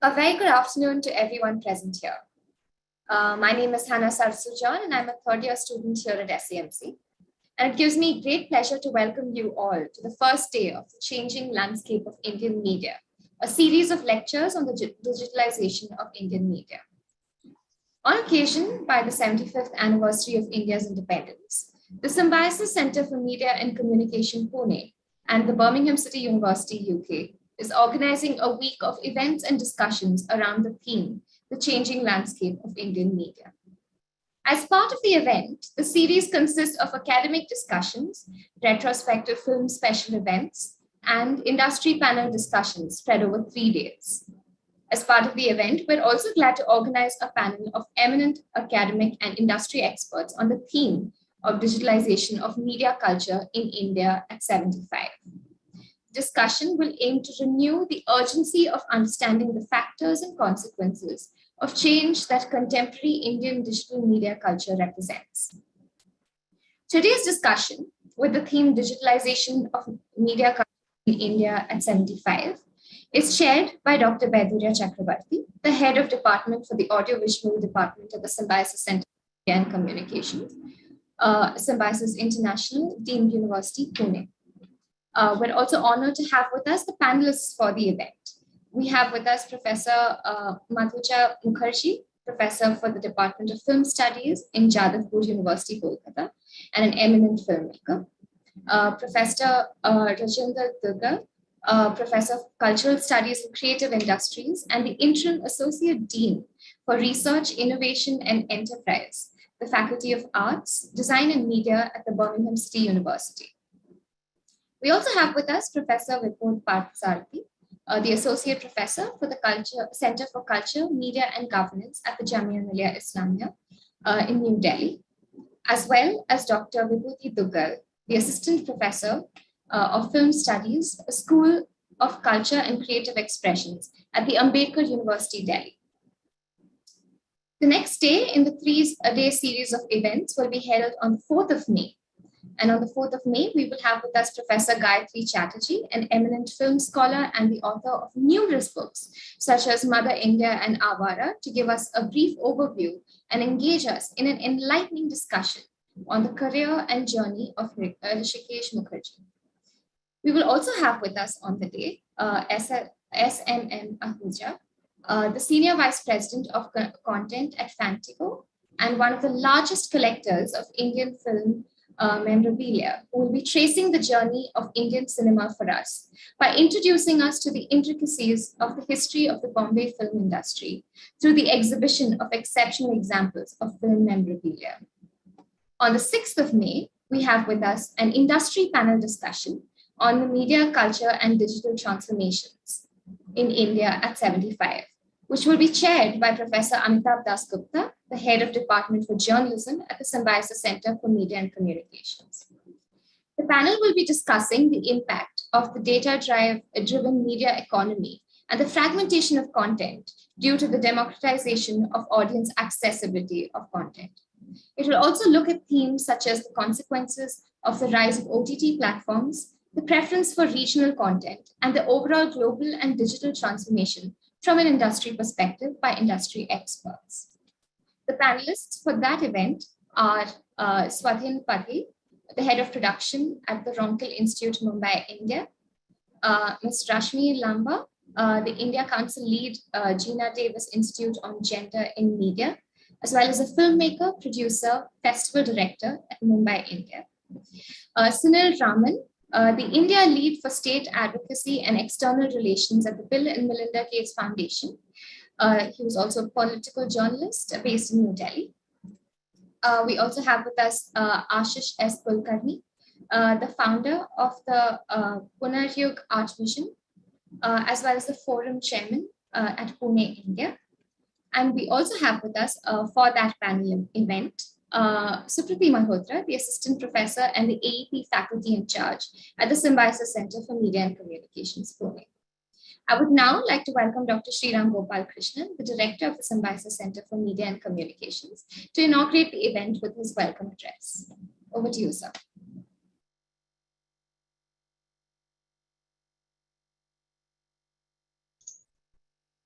A very good afternoon to everyone present here. My name is Hannah Sarsujan, and I'm a third-year student here at SAMC. And it gives me great pleasure to welcome you all to the first day of the Changing Landscape of Indian Media, a series of lectures on the digitalization of Indian media. On occasion, by the 75th anniversary of India's independence, the Symbiosis Center for Media and Communication, Pune, and the Birmingham City University, UK, is organizing a week of events and discussions around the theme, the changing landscape of Indian media. As part of the event, the series consists of academic discussions, retrospective film special events, and industry panel discussions spread over 3 days. As part of the event, we're also glad to organize a panel of eminent academic and industry experts on the theme of digitalization of media culture in India at 75. Discussion will aim to renew the urgency of understanding the factors and consequences of change that contemporary Indian digital media culture represents. Today's discussion, with the theme Digitalization of Media Culture in India at 75, is chaired by Dr. Baidurya Chakrabarti, the head of Department for the Audiovisual Department at the Symbiosis Center for Media and Communications, Symbiosis International, Deemed University, Pune. We're also honored to have with us the panelists for the event. We have with us Professor Madhuja Mukherjee, Professor for the Department of Film Studies in Jadavpur University, Kolkata, and an eminent filmmaker. Professor Rajinder Durga, Professor of Cultural Studies and Creative Industries, and the Interim Associate Dean for Research, Innovation, and Enterprise, the Faculty of Arts, Design and Media at the Birmingham City University. We also have with us Professor Vipul Parthasarathi, the Associate Professor for the Center for Culture, Media and Governance at the Jamia Millia Islamia in New Delhi, as well as Dr. Vibhuti Duggal, the Assistant Professor of Film Studies, School of Culture and Creative Expressions at the Ambedkar University, Delhi. The next day in the 3-day series of events will be held on the 4th of May. And on the 4th of May, we will have with us Professor Gayatri Chatterjee, an eminent film scholar and the author of numerous books, such as Mother India and Avara, to give us a brief overview and engage us in an enlightening discussion on the career and journey of Rishikesh Mukherjee. We will also have with us on the day SMM Ahuja, the Senior Vice President of Content at Fantico and one of the largest collectors of Indian film memorabilia, who will be tracing the journey of Indian cinema for us by introducing us to the intricacies of the history of the Bombay film industry through the exhibition of exceptional examples of film memorabilia. On the 6th of May, we have with us an industry panel discussion on the media, culture, and digital transformations in India at 75, which will be chaired by Professor Amitabh Dasgupta, the head of Department for Journalism at the Symbiosis Center for Media and Communications. The panel will be discussing the impact of the data-driven media economy and the fragmentation of content due to the democratization of audience accessibility of content. It will also look at themes such as the consequences of the rise of OTT platforms, the preference for regional content, and the overall global and digital transformation from an industry perspective by industry experts. The panelists for that event are Swadhin Patil, the head of production at the Ronkel Institute, Mumbai, India, Ms. Rashmi Lamba, the India Council lead, Gina Davis Institute on Gender in Media, as well as a filmmaker, producer, festival director at Mumbai, India. Sunil Raman, the India lead for state advocacy and external relations at the Bill and Melinda Gates Foundation. He was also a political journalist based in New Delhi. We also have with us Ashish S. Kulkarni, the founder of the Punaryug Art Vision, as well as the forum chairman at Pune, India. And we also have with us for that panel event, Supriti Malhotra, the Assistant Professor and the AEP Faculty in Charge at the Symbiosis Center for Media and Communications, Pune. I would now like to welcome Dr. Sriram Gopal Krishnan, the Director of the Symbiosis Center for Media and Communications, to inaugurate the event with his welcome address. Over to you, sir.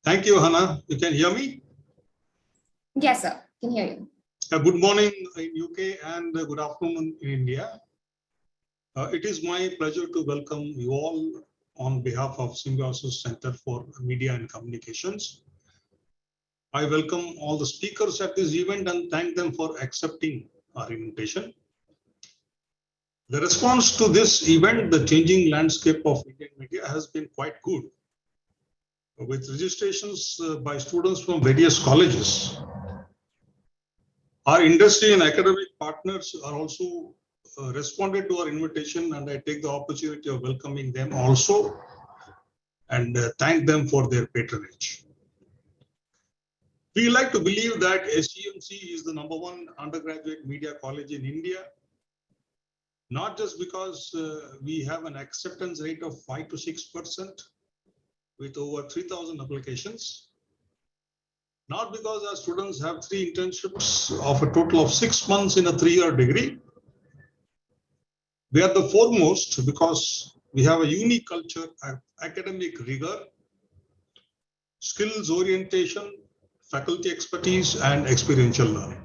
Thank you, Hannah. You can hear me? Yes, sir. Can hear you. Good morning in UK and good afternoon in India. It is my pleasure to welcome you all on behalf of Symbiosis Center for Media and Communications. I welcome all the speakers at this event and thank them for accepting our invitation. The response to this event, the changing landscape of Indian media, has been quite good, with registrations by students from various colleges. Our industry and academic partners are also responded to our invitation, and I take the opportunity of welcoming them also and thank them for their patronage. We like to believe that SEMC is the #1 undergraduate media college in India, not just because we have an acceptance rate of 5 to 6% with over 3,000 applications, not because our students have 3 internships of a total of 6 months in a 3-year degree. We are the foremost because we have a unique culture, academic rigor, skills orientation, faculty expertise, and experiential learning.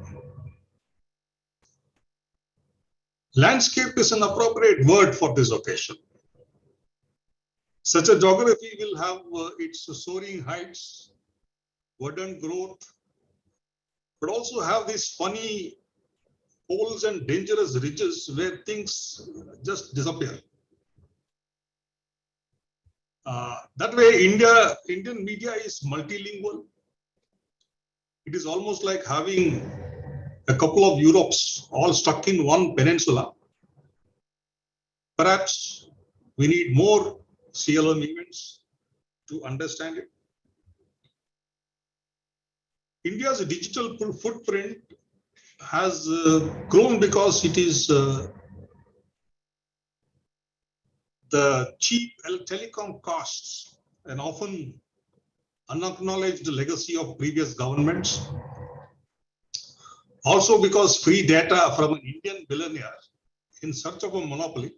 Landscape is an appropriate word for this occasion. Such a geography will have its soaring heights, verdant growth, but also have these funny holes and dangerous ridges where things just disappear. That way, Indian media is multilingual. It is almost like having a couple of Europes all stuck in one peninsula. Perhaps we need more CLM events to understand it. India's digital footprint has grown because it is the cheap telecom costs, an often unacknowledged legacy of previous governments. Also because free data from an Indian billionaire in search of a monopoly,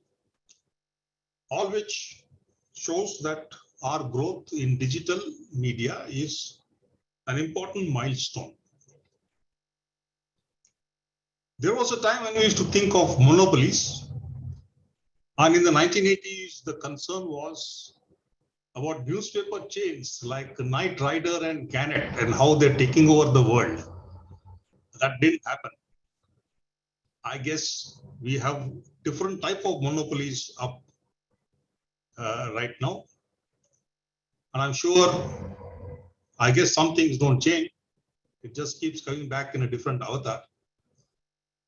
all which shows that our growth in digital media is an important milestone. There was a time when we used to think of monopolies, and in the 1980s, the concern was about newspaper chains like Knight Ridder and Gannett and how they're taking over the world. That didn't happen. I guess we have different type of monopolies up right now. And I'm sure, I guess some things don't change. It just keeps coming back in a different avatar.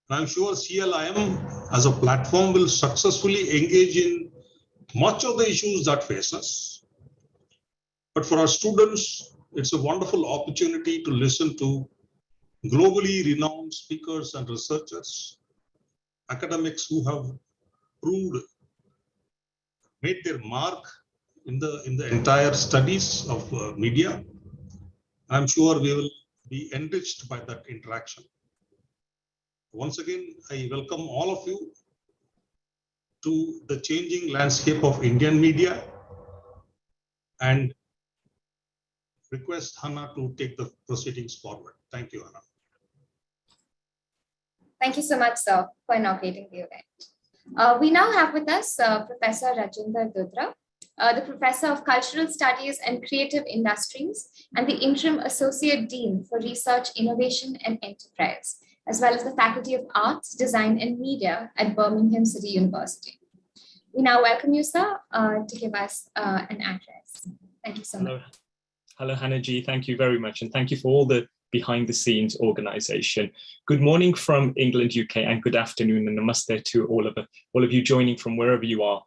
And I'm sure CLIM as a platform will successfully engage in much of the issues that face us. But for our students, it's a wonderful opportunity to listen to globally renowned speakers and researchers, academics who have made their mark in the entire studies of media. I'm sure we will be enriched by that interaction. Once again, I welcome all of you to the changing landscape of Indian media and request Hannah to take the proceedings forward. Thank you, Hannah. Thank you so much, sir, for inaugurating the event. We now have with us Professor Rajinder Dudra, the Professor of Cultural Studies and Creative Industries and the Interim Associate Dean for Research, Innovation and Enterprise, as well as the Faculty of Arts, Design and Media at Birmingham City University. We now welcome you, sir, to give us an address. Thank you so much. Hello, Hannah G. Thank you very much. And thank you for all the behind the scenes organization. Good morning from England, UK, and good afternoon and namaste to all of you joining from wherever you are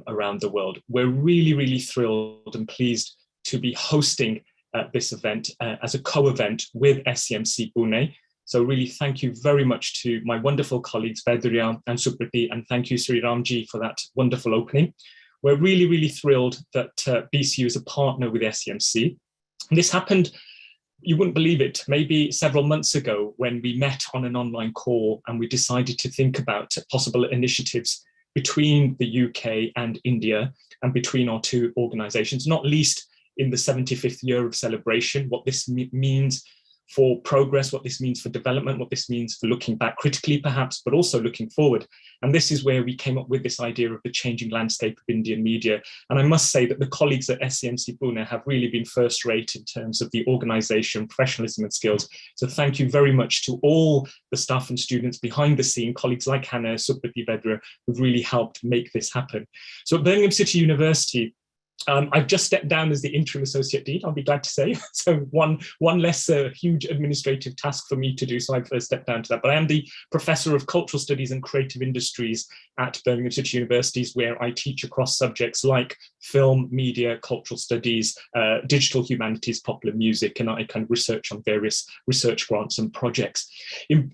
around the world. We're really, really thrilled and pleased to be hosting this event as a co-event with SEMC Pune. So really thank you very much to my wonderful colleagues Vedriya and Supriti, and thank you Sri Ramji for that wonderful opening. We're really, really thrilled that BCU is a partner with SEMC. And this happened, you wouldn't believe it, maybe several months ago when we met on an online call and we decided to think about possible initiatives between the UK and India and between our two organizations, not least in the 75th year of celebration, what this means for progress, what this means for development, what this means for looking back critically perhaps, but also looking forward. And this is where we came up with this idea of the changing landscape of Indian media. And I must say that the colleagues at SCMC Pune have really been first rate in terms of the organisation, professionalism and skills. So thank you very much to all the staff and students behind the scene, colleagues like Hannah, Suprati Vedra, who've really helped make this happen. So at Birmingham City University, I've just stepped down as the interim associate dean, I'll be glad to say. So one less huge administrative task for me to do, so I've stepped down to that. But I am the Professor of Cultural Studies and Creative Industries at Birmingham City University, where I teach across subjects like film, media, cultural studies, digital humanities, popular music, and I kind of research on various research grants and projects.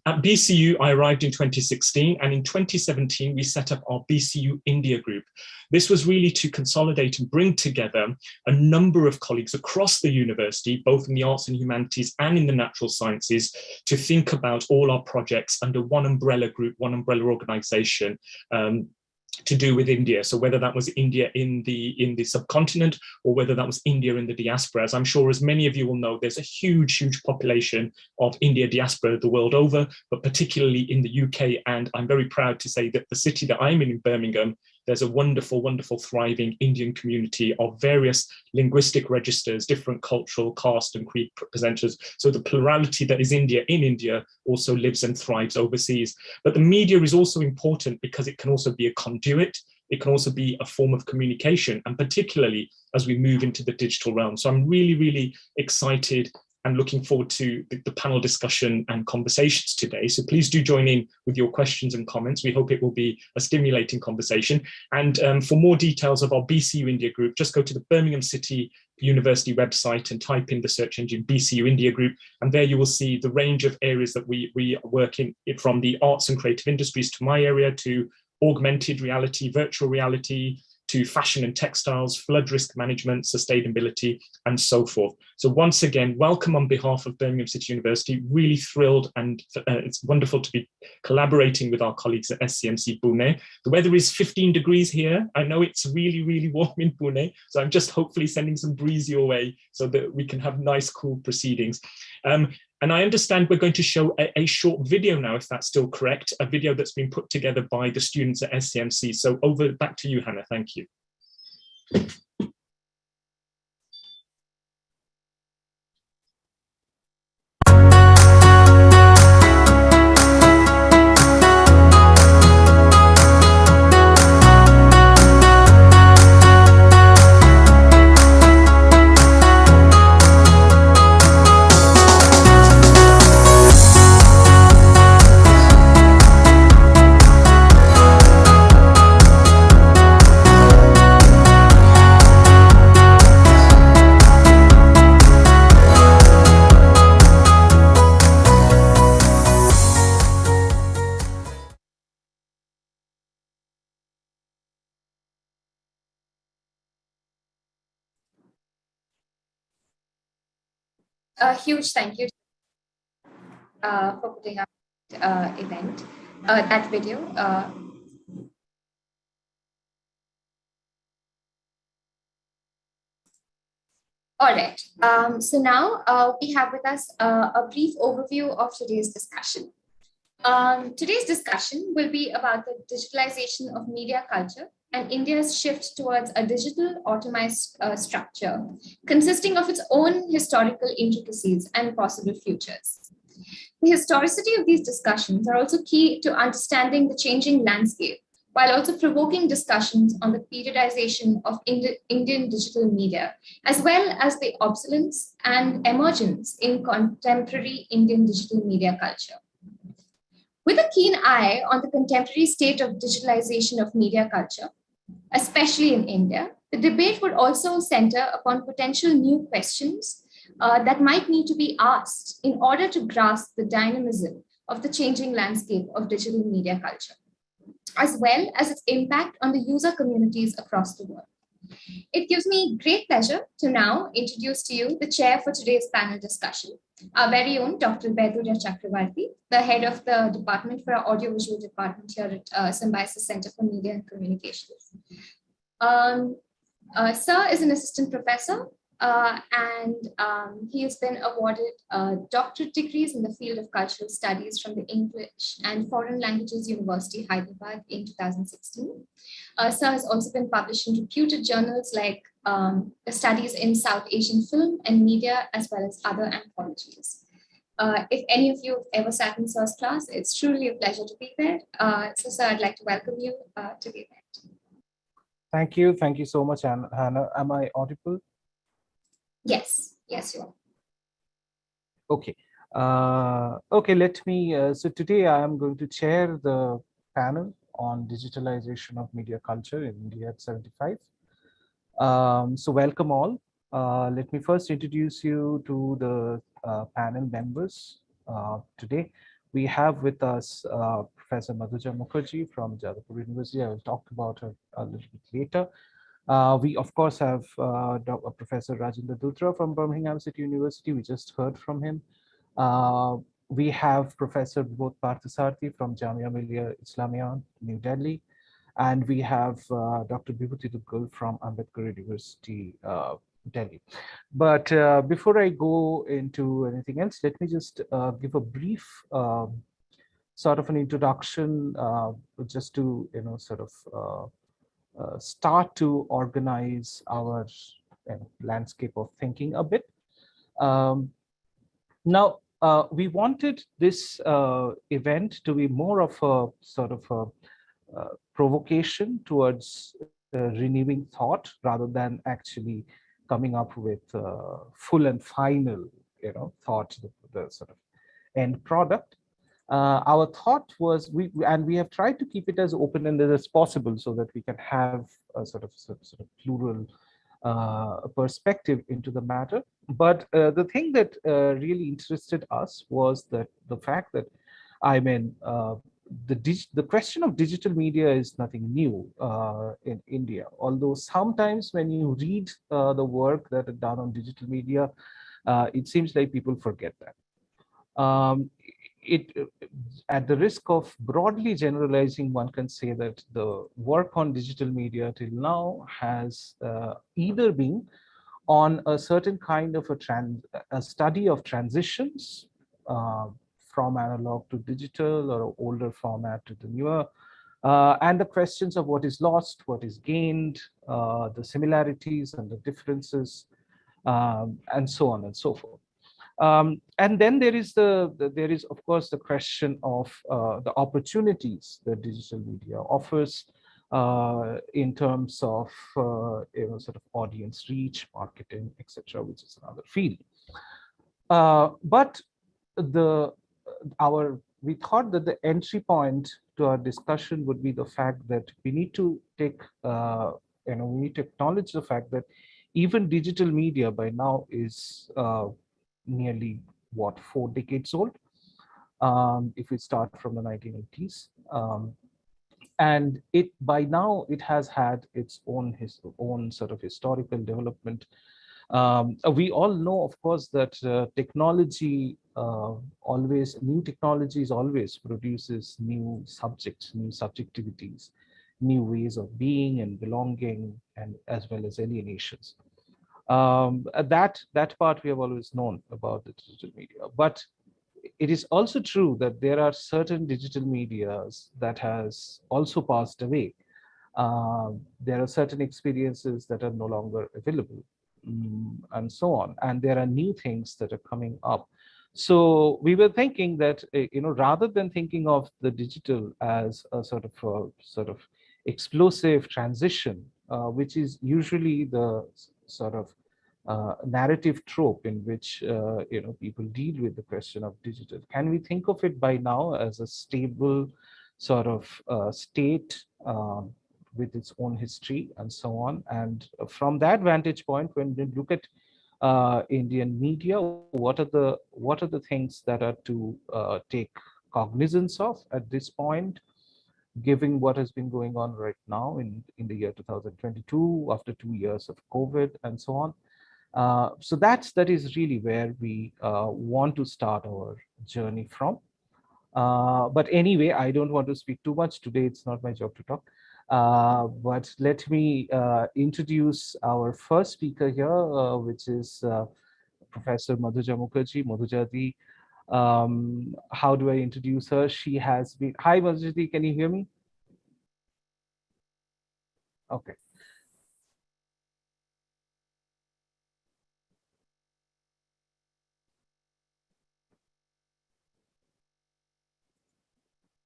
At BCU, I arrived in 2016, and in 2017, we set up our BCU India group. This was really to consolidate and bring together a number of colleagues across the university, both in the arts and humanities and in the natural sciences, to think about all our projects under one umbrella group, one umbrella organization, to do with India. So whether that was India in the subcontinent or whether that was India in the diaspora, as I'm sure as many of you will know, there's a huge population of India diaspora the world over, but particularly in the UK. And I'm very proud to say that the city that I'm in Birmingham, there's a wonderful, wonderful, thriving Indian community of various linguistic registers, different cultural, caste and creed presenters. So the plurality that is India in India also lives and thrives overseas. But the media is also important because it can also be a conduit. It can also be a form of communication, and particularly as we move into the digital realm. So I'm really, really excited and looking forward to the panel discussion and conversations today. So please do join in with your questions and comments. We hope it will be a stimulating conversation. And for more details of our BCU India group, just go to the Birmingham City University website and type in the search engine BCU India group. And there you will see the range of areas that we work in, from the arts and creative industries to my area, to augmented reality, virtual reality, to fashion and textiles, flood risk management, sustainability, and so forth. So once again, welcome on behalf of Birmingham City University. Really thrilled, and it's wonderful to be collaborating with our colleagues at SCMC Pune. The weather is 15 degrees here. I know it's really, really warm in Pune, so I'm just hopefully sending some breeze your way so that we can have nice, cool proceedings. And I understand we're going to show a short video now, if that's still correct, a video that's been put together by the students at SCMC. So back to you, Hannah. Thank you. A huge thank you for putting up that video. All right. So now we have with us a brief overview of today's discussion. Today's discussion will be about the digitalization of media culture and India's shift towards a digital automized structure consisting of its own historical intricacies and possible futures. The historicity of these discussions are also key to understanding the changing landscape, while also provoking discussions on the periodization of Indian digital media, as well as the obsolescence and emergence in contemporary Indian digital media culture. With a keen eye on the contemporary state of digitalization of media culture, especially in India, the debate would also center upon potential new questions that might need to be asked in order to grasp the dynamism of the changing landscape of digital media culture, as well as its impact on the user communities across the world. It gives me great pleasure to now introduce to you the chair for today's panel discussion, our very own Dr. Bedurya Chakravarti, the head of the department for our audiovisual department here at Symbiosis Center for Media and Communications. Sir is an assistant professor He has been awarded doctorate degrees in the field of cultural studies from the English and Foreign Languages University, Hyderabad in 2016. Sir has also been published in reputed journals like Studies in South Asian Film and Media, as well as other anthologies. If any of you have ever sat in Sir's class, it's truly a pleasure to be there. So, Sir, I'd like to welcome you to the event. Thank you. Thank you so much, Hannah. Am I audible? Yes, yes, you are. Okay. Okay, let me, so today I am going to chair the panel on digitalization of media culture in India at 75. So welcome all. Let me first introduce you to the panel members. Today, we have with us Professor Madhuja Mukherjee from Jadavpur University. I will talk about her a little bit later. We, of course, have Professor Rajendra Dutra from Birmingham City University. We just heard from him. We have Professor Vibhot Parthasarathy from Jamia Millia Islamia, New Delhi. And we have Dr. Bibhuti Duggal from Ambedkar University, Delhi. But before I go into anything else, let me just give a brief sort of an introduction, just to, sort of start to organize our landscape of thinking a bit. Now, we wanted this event to be more of a sort of a provocation towards renewing thought rather than actually coming up with full and final, thought, the sort of end product. Our thought was, we have tried to keep it as open-ended as possible so that we can have a sort of plural perspective into the matter. But the thing that really interested us was that the fact that, I mean, the question of digital media is nothing new in India, although sometimes when you read the work that is done on digital media, it seems like people forget that. At the risk of broadly generalizing, one can say that the work on digital media till now has either been on a certain kind of a study of transitions from analog to digital, or older format to the newer, and the questions of what is lost, what is gained, the similarities and the differences, and so on and so forth. And then there is there is, of course, the question of the opportunities that digital media offers in terms of sort of audience reach, marketing, etc., which is another field. But we thought that the entry point to our discussion would be the fact that we need to take we need to acknowledge the fact that even digital media by now is nearly 4 decades old, if we start from the 1980s. And by now it has had its own sort of historical development. We all know, of course, that new technologies always produces new subjects, new subjectivities, new ways of being and belonging, and as well as alienations. That part we have always known about the digital media. But it is also true that there are certain digital medias that has also passed away. There are certain experiences that are no longer available, and so on. And there are new things that are coming up. So we were thinking that, rather than thinking of the digital as a sort of explosive transition, which is usually the sort of narrative trope in which people deal with the question of digital. Can we think of it by now as a stable sort of state with its own history and so on? And from that vantage point, when we look at Indian media, what are the things that are to take cognizance of at this point, given what has been going on right now in the year 2022, after 2 years of COVID and so on? So that is really where we want to start our journey from. But anyway, I don't want to speak too much today. It's not my job to talk. But let me introduce our first speaker here, which is Professor Madhuja Mukherjee. Madhujadi, how do I introduce her? She has been, hi Madhujadi, can you hear me? Okay.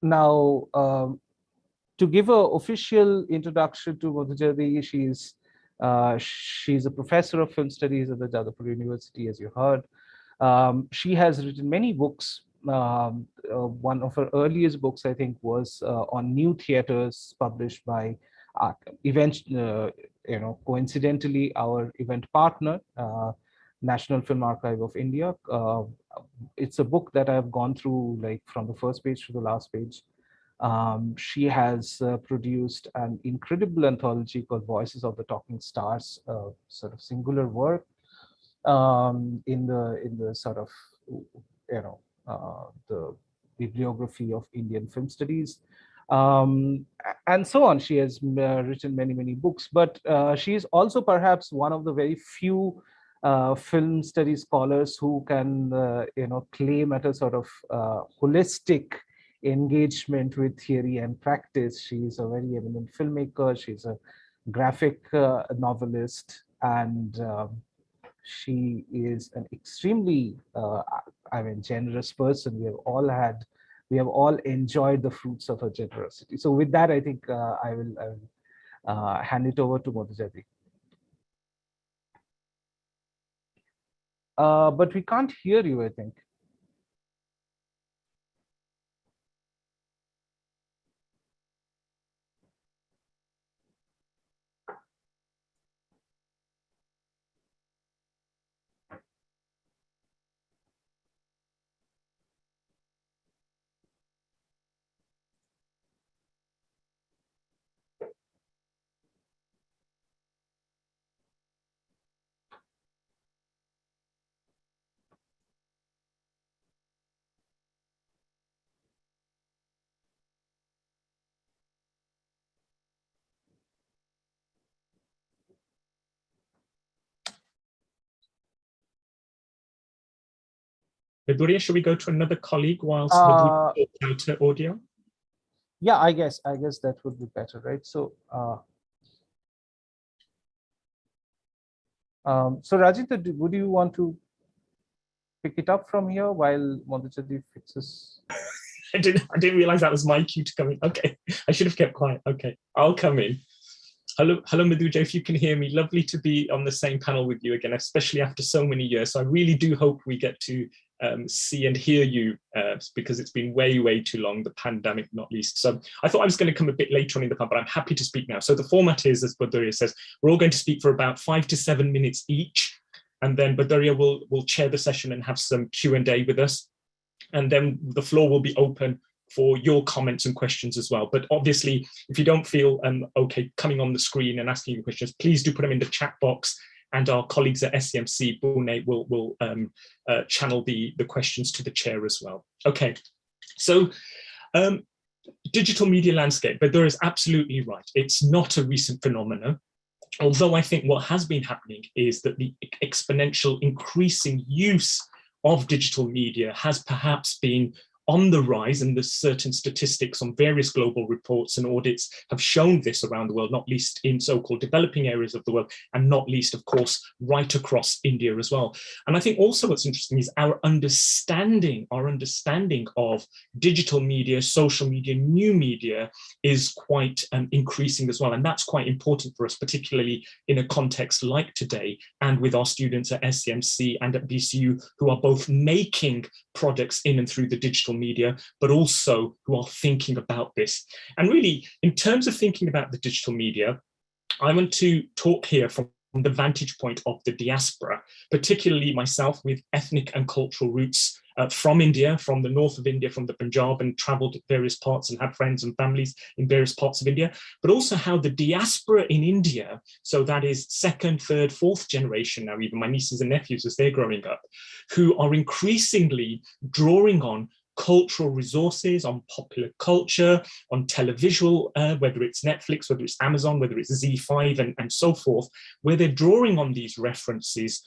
Now, to give an official introduction to Madhujadi, she's a professor of film studies at the Jadavpur University, as you heard. She has written many books. One of her earliest books, I think, was on new theaters, published by coincidentally, our event partner, National Film Archive of India. It's a book that I've gone through, like, from the first page to the last page. She has produced an incredible anthology called Voices of the Talking Stars, sort of singular work in the sort of, the bibliography of Indian film studies, and so on. She has written many books, but she is also perhaps one of the very few film study scholars who can claim at a sort of holistic engagement with theory and practice. She's a very eminent filmmaker. She's a graphic novelist, and she is an extremely, generous person. We have all enjoyed the fruits of her generosity. So with that, I think I will hand it over to Madhujadi. But we can't hear you, I think. Vidurya, should we go to another colleague whilst Madhu sorts out her audio? Yeah, I guess that would be better, right? So, so Rajita, would you want to pick it up from here while Madhujadi fixes? I didn't realize that was my cue to come in. Okay, I should have kept quiet. Okay, I'll come in. Hello, Madhuja, if you can hear me, lovely to be on the same panel with you again, especially after so many years. So I really do hope we get to see and hear you because it's been way too long, the pandemic not least. So I thought I was going to come a bit later on in the panel, but I'm happy to speak now. So the format is, as Badurya says, we're all going to speak for about 5 to 7 minutes each, and then Badurya will chair the session and have some Q&A with us. And then the floor will be open for your comments and questions as well. But obviously, if you don't feel okay coming on the screen and asking your questions, please do put them in the chat box, and our colleagues at SCMC, Pune, will channel the questions to the chair as well. Okay, so digital media landscape, but there is absolutely right. It's not a recent phenomenon. Although I think what has been happening is that the exponential increasing use of digital media has perhaps been on the rise, and there's certain statistics on various global reports and audits have shown this around the world, not least in so-called developing areas of the world, and not least, of course, right across India as well. And I think also what's interesting is our understanding of digital media, social media, new media is quite increasing as well. And that's quite important for us, particularly in a context like today, and with our students at SCMC and at BCU, who are both making products in and through the digital media, but also who are thinking about this. And really, in terms of thinking about the digital media, I want to talk here from the vantage point of the diaspora, particularly myself with ethnic and cultural roots from India, from the north of India, from the Punjab, and traveled to various parts and had friends and families in various parts of India, but also how the diaspora in India, so that is second, third, fourth generation now, even my nieces and nephews as they're growing up, who are increasingly drawing on cultural resources, on popular culture, on televisual, whether it's Netflix, whether it's Amazon, whether it's Z5 and so forth, where they're drawing on these references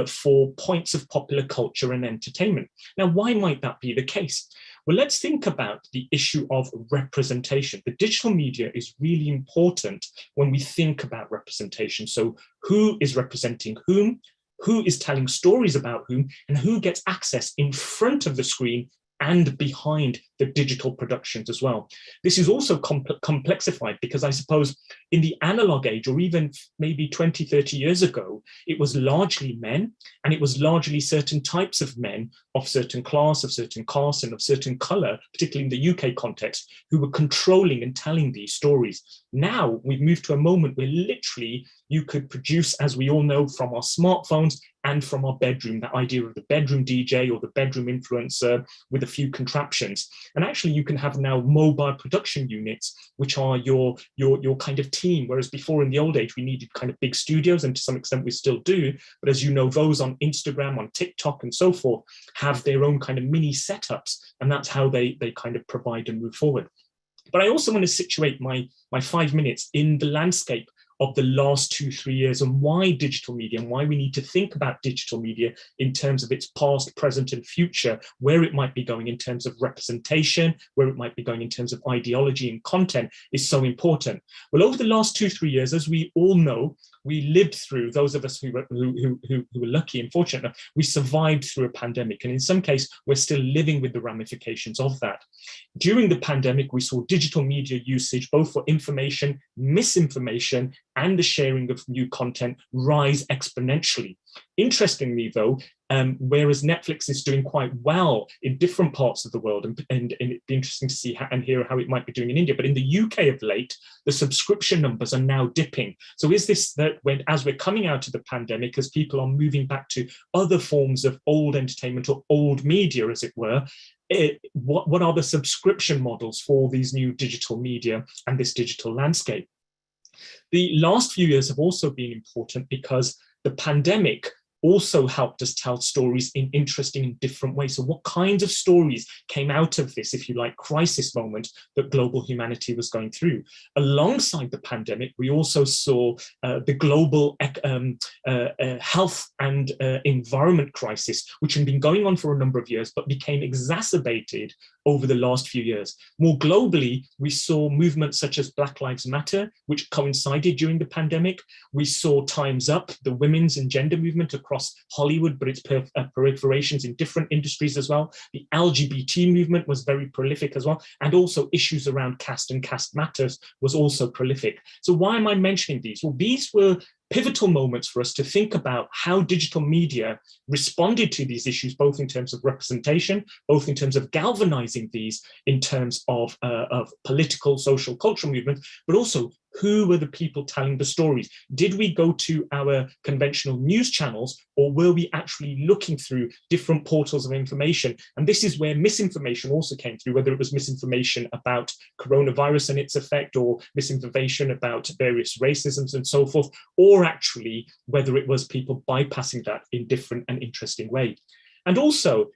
for points of popular culture and entertainment. Now, why might that be the case? Well, let's think about the issue of representation. The digital media is really important when we think about representation. So who is representing whom? Who is telling stories about whom, and who gets access in front of the screen and behind the digital productions as well. This is also complexified because I suppose in the analog age, or even maybe 20, 30 years ago, it was largely men, and it was largely certain types of men of certain class, of certain caste, and of certain color, particularly in the UK context, who were controlling and telling these stories. Now we've moved to a moment where literally you could produce, as we all know, from our smartphones and from our bedroom, that idea of the bedroom DJ or the bedroom influencer with a few contraptions. And actually you can have now mobile production units, which are your kind of team, whereas before in the old age, we needed kind of big studios, and to some extent we still do. But as you know, those on Instagram, on TikTok and so forth have their own kind of mini setups, and that's how they kind of provide and move forward. But I also want to situate my 5 minutes in the landscape of the last 2-3 years, and why digital media, and why we need to think about digital media in terms of its past, present, and future, where it might be going in terms of representation, where it might be going in terms of ideology and content, is so important. Well, over the last 2-3 years, as we all know, we lived through, those of us who were lucky and fortunate, we survived through a pandemic. And in some cases, we're still living with the ramifications of that. During the pandemic, we saw digital media usage, both for information, misinformation, and the sharing of new content rise exponentially. Interestingly, though, whereas Netflix is doing quite well in different parts of the world, and it'd be interesting to see and hear how it might be doing in India, but in the UK of late, the subscription numbers are now dipping. So is this that as we're coming out of the pandemic, as people are moving back to other forms of old entertainment or old media, as it were, what are the subscription models for these new digital media and this digital landscape? The last few years have also been important because the pandemic also helped us tell stories in interesting and different ways. So what kinds of stories came out of this, if you like, crisis moment that global humanity was going through? Alongside the pandemic, we also saw the global health and environment crisis, which had been going on for a number of years, but became exacerbated over the last few years. More globally, we saw movements such as Black Lives Matter, which coincided during the pandemic. We saw Time's Up, the women's and gender movement across Hollywood, but its proliferations in different industries as well. The LGBT movement was very prolific as well. And also issues around caste and caste matters was also prolific. So why am I mentioning these? Well, these were pivotal moments for us to think about how digital media responded to these issues, both in terms of representation, both in terms of galvanizing these in terms of political, social, cultural movements, but also who were the people telling the stories? Did we go to our conventional news channels, or were we actually looking through different portals of information? And this is where misinformation also came through, whether it was misinformation about coronavirus and its effect, or misinformation about various racisms and so forth, or actually whether it was people bypassing that in different and interesting ways. And also,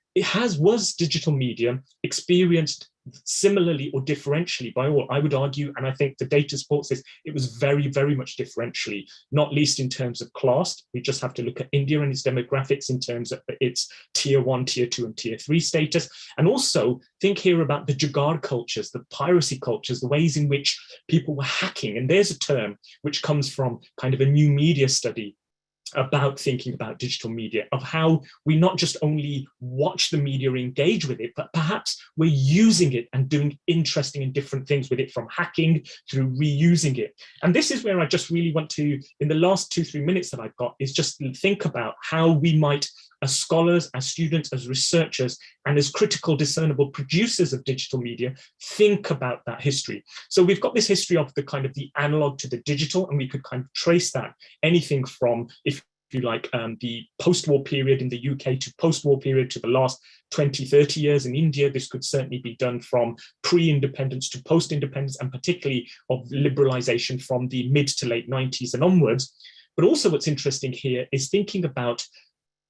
was digital media experienced similarly or differentially by all? I would argue, and I think the data supports this, it was very, very much differentially, not least in terms of class. We just have to look at India and its demographics in terms of its tier 1, tier 2, and tier 3 status. And also think here about the jugaad cultures, the piracy cultures, the ways in which people were hacking. And there's a term which comes from kind of a new media study about thinking about digital media, of how we not just only watch the media, engage with it, but perhaps we're using it and doing interesting and different things with it, from hacking through reusing it. And this is where I just really want to, in the last 2-3 minutes that I've got, is just think about how we might, as scholars, as students, as researchers, and as critical, discernible producers of digital media, think about that history. So we've got this history of the kind of the analog to the digital, and we could kind of trace that anything from, if you like, the post-war period in the UK to post-war period to the last 20-30 years in India. This could certainly be done from pre-independence to post-independence, and particularly of liberalization from the mid to late 90s and onwards. But also what's interesting here is thinking about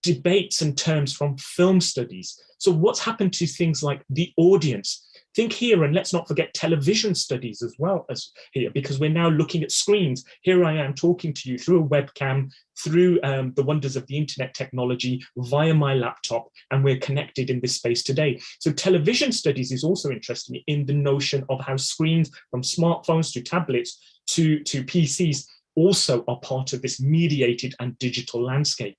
debates and terms from film studies. So what's happened to things like the audience? Think here, and let's not forget television studies as well as here, because we're now looking at screens. Here I am talking to you through a webcam, through the wonders of the internet technology, via my laptop, and we're connected in this space today. So television studies is also interesting in the notion of how screens, from smartphones to tablets to PCs, also are part of this mediated and digital landscape.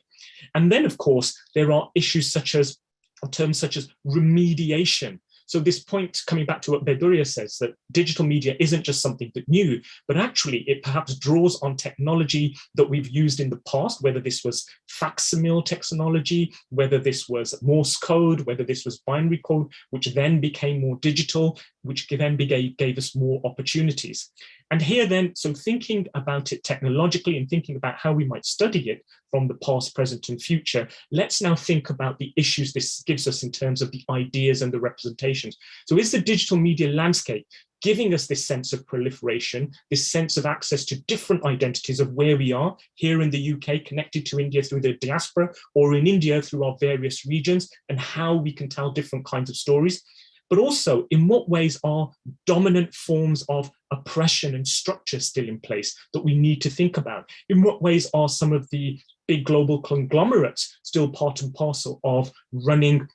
And then, of course, there are issues such as, or terms such as remediation. So this point, coming back to what Beduria says, that digital media isn't just something that's new, but actually it perhaps draws on technology that we've used in the past, whether this was facsimile technology, whether this was Morse code, whether this was binary code, which then became more digital, which then gave us more opportunities. And here then, so thinking about it technologically and thinking about how we might study it from the past, present, and future, let's now think about the issues this gives us in terms of the ideas and the representations. So is the digital media landscape giving us this sense of proliferation, this sense of access to different identities of where we are, here in the UK, connected to India through the diaspora, or in India through our various regions, and how we can tell different kinds of stories? But also, in what ways are dominant forms of oppression and structure still in place that we need to think about? In what ways are some of the big global conglomerates still part and parcel of running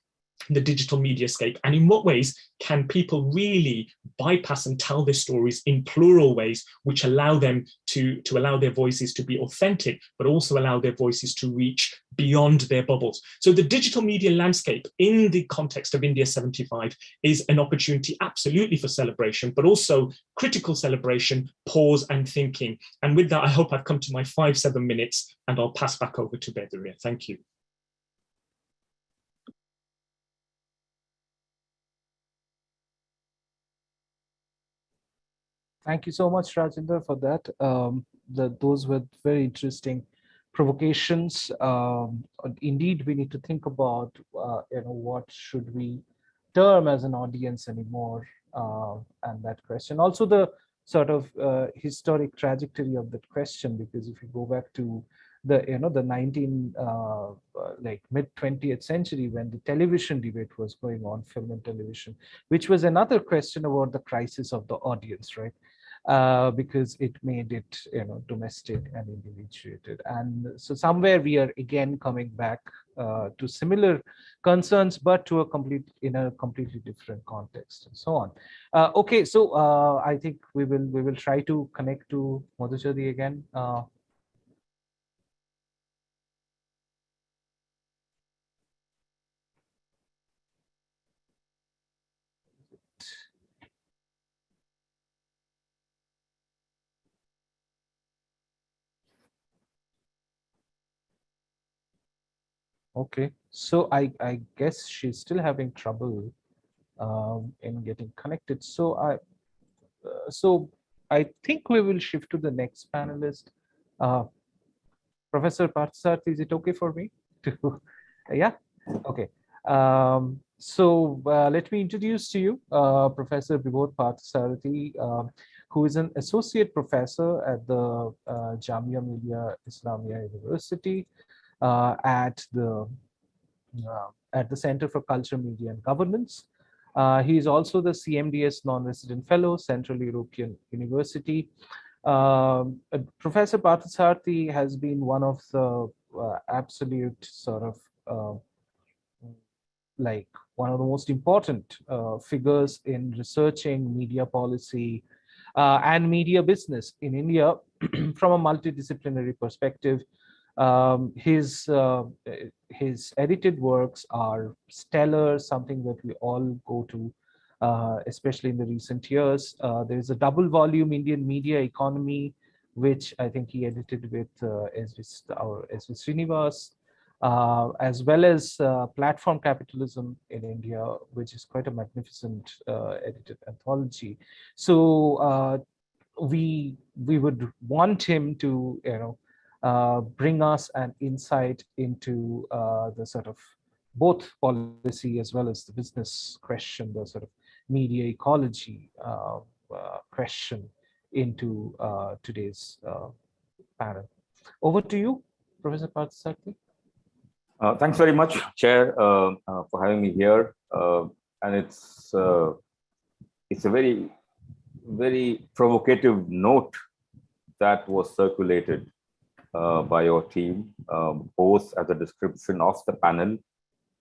the digital media scape? And in what ways can people really bypass and tell their stories in plural ways, which allow them to allow their voices to be authentic, but also allow their voices to reach beyond their bubbles? So the digital media landscape in the context of India 75 is an opportunity absolutely for celebration, but also critical celebration, pause and thinking. And with that, I hope I've come to my 5-7 minutes, and I'll pass back over to Beduria. Thank you. Thank you so much, Rajendra, for that. Those were very interesting provocations. Indeed, we need to think about, what should we term as an audience anymore, and that question. Also, the sort of historic trajectory of that question, because if you go back to the 19 like mid 20th century, when the television debate was going on, film and television, which was another question about the crisis of the audience, right? Because it made it domestic and individuated. And so somewhere we are again coming back to similar concerns, but to in a completely different context and so on. Okay, so I think we will try to connect to Madhujadi again. Okay, so I guess she's still having trouble in getting connected. So I think we will shift to the next panelist. Professor Parthasarathi, is it okay for me to? Yeah, okay. Let me introduce to you Professor Vibodh Parthasarathi, who is an associate professor at the Jamia Millia Islamia University at the Center for Culture, Media and Governance. He is also the CMDS non-resident fellow, Central European University. Professor Parthasarathi has been one of the absolute sort of like one of the most important figures in researching media policy and media business in India from a multidisciplinary perspective. His edited works are stellar, something that we all go to, especially in the recent years. There is a double volume Indian Media Economy, which I think he edited with S.V. Srinivas, as well as Platform Capitalism in India, which is quite a magnificent edited anthology. So we would want him to bring us an insight into the sort of both policy as well as the business question, the sort of media ecology question into today's panel. Over to you, Professor Parthasarathi. Thanks very much, Chair, for having me here. And it's a very, very provocative note that was circulated by your team, both as a description of the panel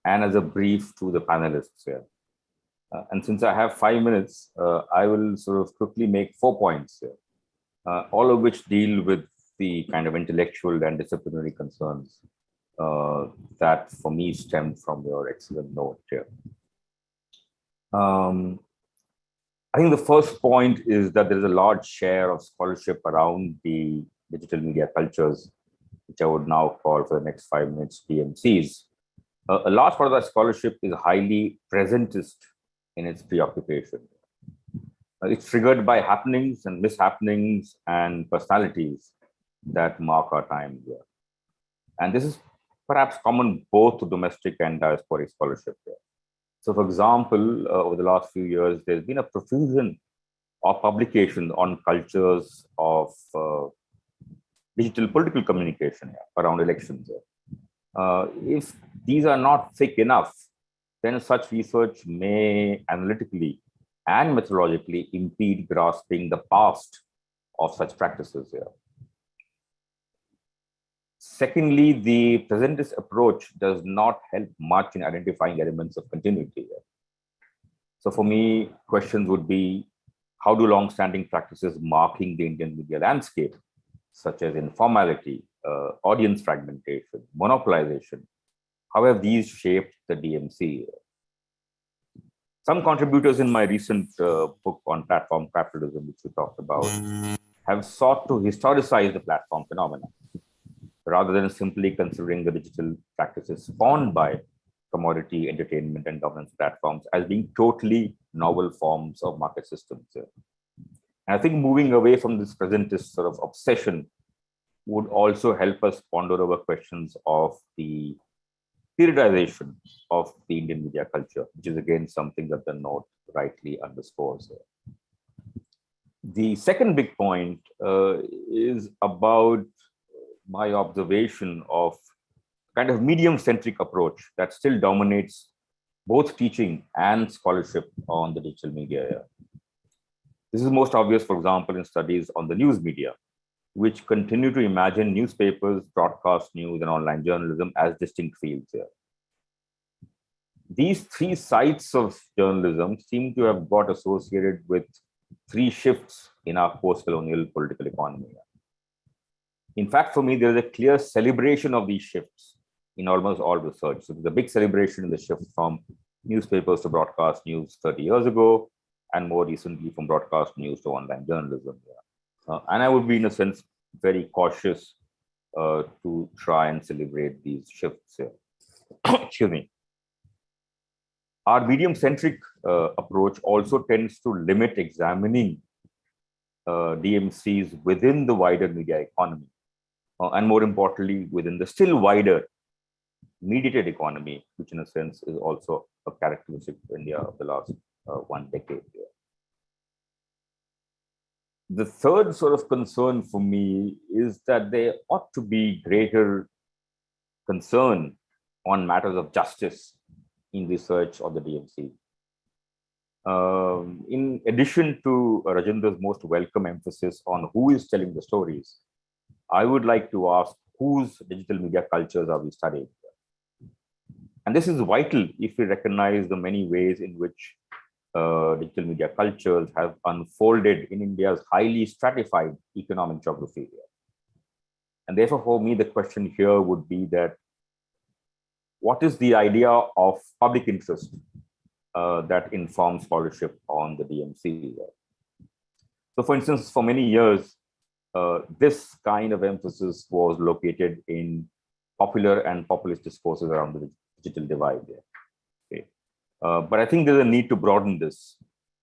and as a brief to the panelists here. And since I have 5 minutes, I will sort of quickly make 4 points here, all of which deal with the kind of intellectual and disciplinary concerns that for me stemmed from your excellent note here. I think the first point is that there is a large share of scholarship around the digital media cultures, which I would now call for the next 5 minutes DMCs. A large part of that scholarship is highly presentist in its preoccupation. It's triggered by happenings and mishappenings and personalities that mark our time here. And this is perhaps common both to domestic and diasporic scholarship here. So, for example, over the last few years, there's been a profusion of publications on cultures of digital political communication around elections. If these are not thick enough, then such research may analytically and methodologically impede grasping the past of such practices here. Secondly, the presentist approach does not help much in identifying elements of continuity here. So for me, questions would be, how do long-standing practices marking the Indian media landscape, such as informality, audience fragmentation, monopolization, how have these shaped the DMC? Some contributors in my recent book on platform capitalism, which we talked about, have sought to historicize the platform phenomenon, rather than simply considering the digital practices spawned by commodity, entertainment, and governance platforms as being totally novel forms of market systems. And I think moving away from this presentist sort of obsession would also help us ponder over questions of the periodization of the Indian media culture, which is again something that the note rightly underscores. The second big point is about my observation of kind of medium-centric approach that still dominates both teaching and scholarship on the digital media. This is most obvious, for example, in studies on the news media, which continue to imagine newspapers, broadcast news, and online journalism as distinct fields here. These three sides of journalism seem to have got associated with three shifts in our post-colonial political economy. In fact, for me, there is a clear celebration of these shifts in almost all research. So there's a big celebration in the shift from newspapers to broadcast news 30 years ago, and more recently from broadcast news to online journalism. And I would be, in a sense, very cautious to try and celebrate these shifts here. Excuse me. Our medium-centric approach also tends to limit examining DMCs within the wider media economy, and more importantly, within the still wider mediated economy, which in a sense is also a characteristic of India of the last 1 decade. The third sort of concern for me is that there ought to be greater concern on matters of justice in research of the DMC. In addition to Rajendra's most welcome emphasis on who is telling the stories, I would like to ask, whose digital media cultures are we studying? And this is vital if we recognize the many ways in which digital media cultures have unfolded in India's highly stratified economic geography. And therefore, for me, the question here would be that, what is the idea of public interest that informs scholarship on the DMC? So, for instance, for many years, this kind of emphasis was located in popular and populist discourses around the digital divide. Okay. But I think there's a need to broaden this,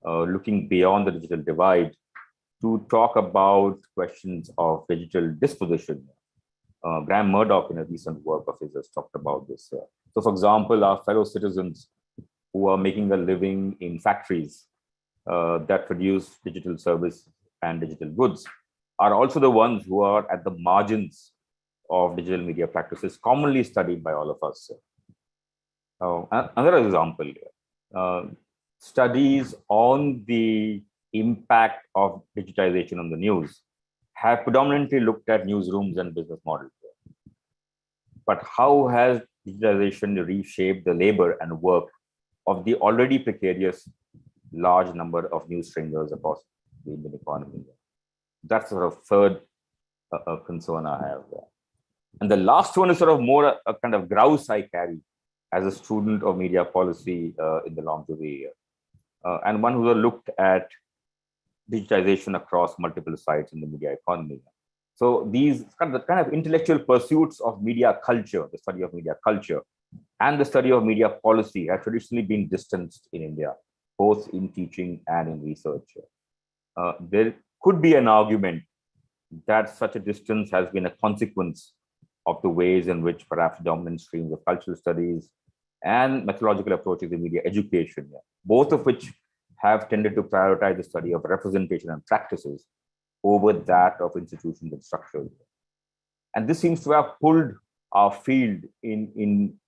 looking beyond the digital divide to talk about questions of digital disposition. Graham Murdoch, in a recent work of his, has talked about this. So, for example, our fellow citizens who are making a living in factories that produce digital service and digital goods are also the ones who are at the margins of digital media practices commonly studied by all of us. Another example, studies on the impact of digitization on the news have predominantly looked at newsrooms and business models. But how has digitization reshaped the labor and work of the already precarious large number of news stringers across the Indian economy? That's sort of third concern I have there. And the last one is sort of more a kind of grouse I carry as a student of media policy in the longevity, and one who has looked at digitization across multiple sites in the media economy. So these kind of intellectual pursuits of media culture, the study of media culture, and the study of media policy have traditionally been distanced in India, both in teaching and in research. There could be an argument that such a distance has been a consequence of the ways in which perhaps dominant streams of cultural studies and methodological approaches in media education, both of which have tended to prioritize the study of representation and practices over that of institutions and structures. And this seems to have pulled our field in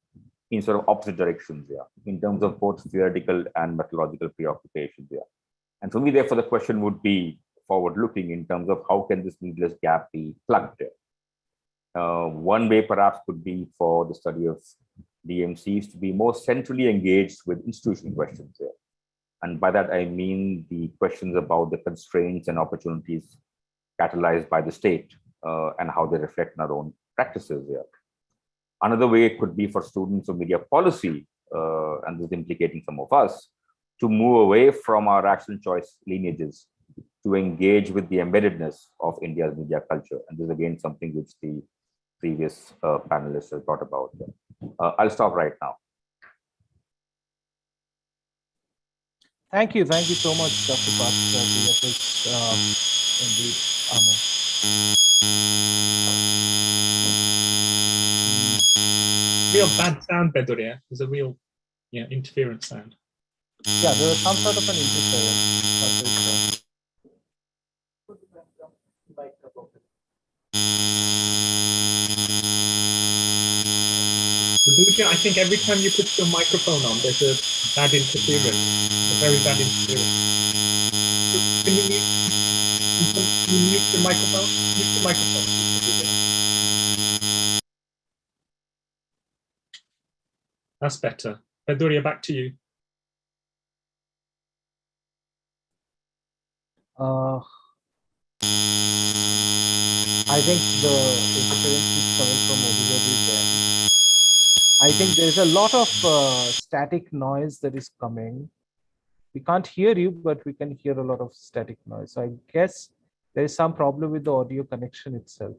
sort of opposite directions, in terms of both theoretical and methodological preoccupations. And for me, therefore, the question would be forward-looking in terms of how can this needless gap be plugged? One way perhaps could be for the study of DMCs to be more centrally engaged with institutional questions. And by that, I mean the questions about the constraints and opportunities catalyzed by the state and how they reflect in our own practices. Another way could be for students of media policy, and this is implicating some of us, to move away from our action choice lineages to engage with the embeddedness of India's media culture. And this is again something which the previous panelists have brought about. I'll stop right now. Thank you so much, Dr. Parth. That was indeed Real bad sound, Bedoria. There's a real interference sound. Yeah, there was some sort of an interference. I think every time you put your microphone on, there's a bad interference, a very bad interference. Can you mute the microphone? Mute the microphone. That's better. Bedoria, back to you. I think the interference is coming from Odhijadi there. I think there's a lot of static noise that is coming. We can't hear you, but we can hear a lot of static noise. So I guess there is some problem with the audio connection itself.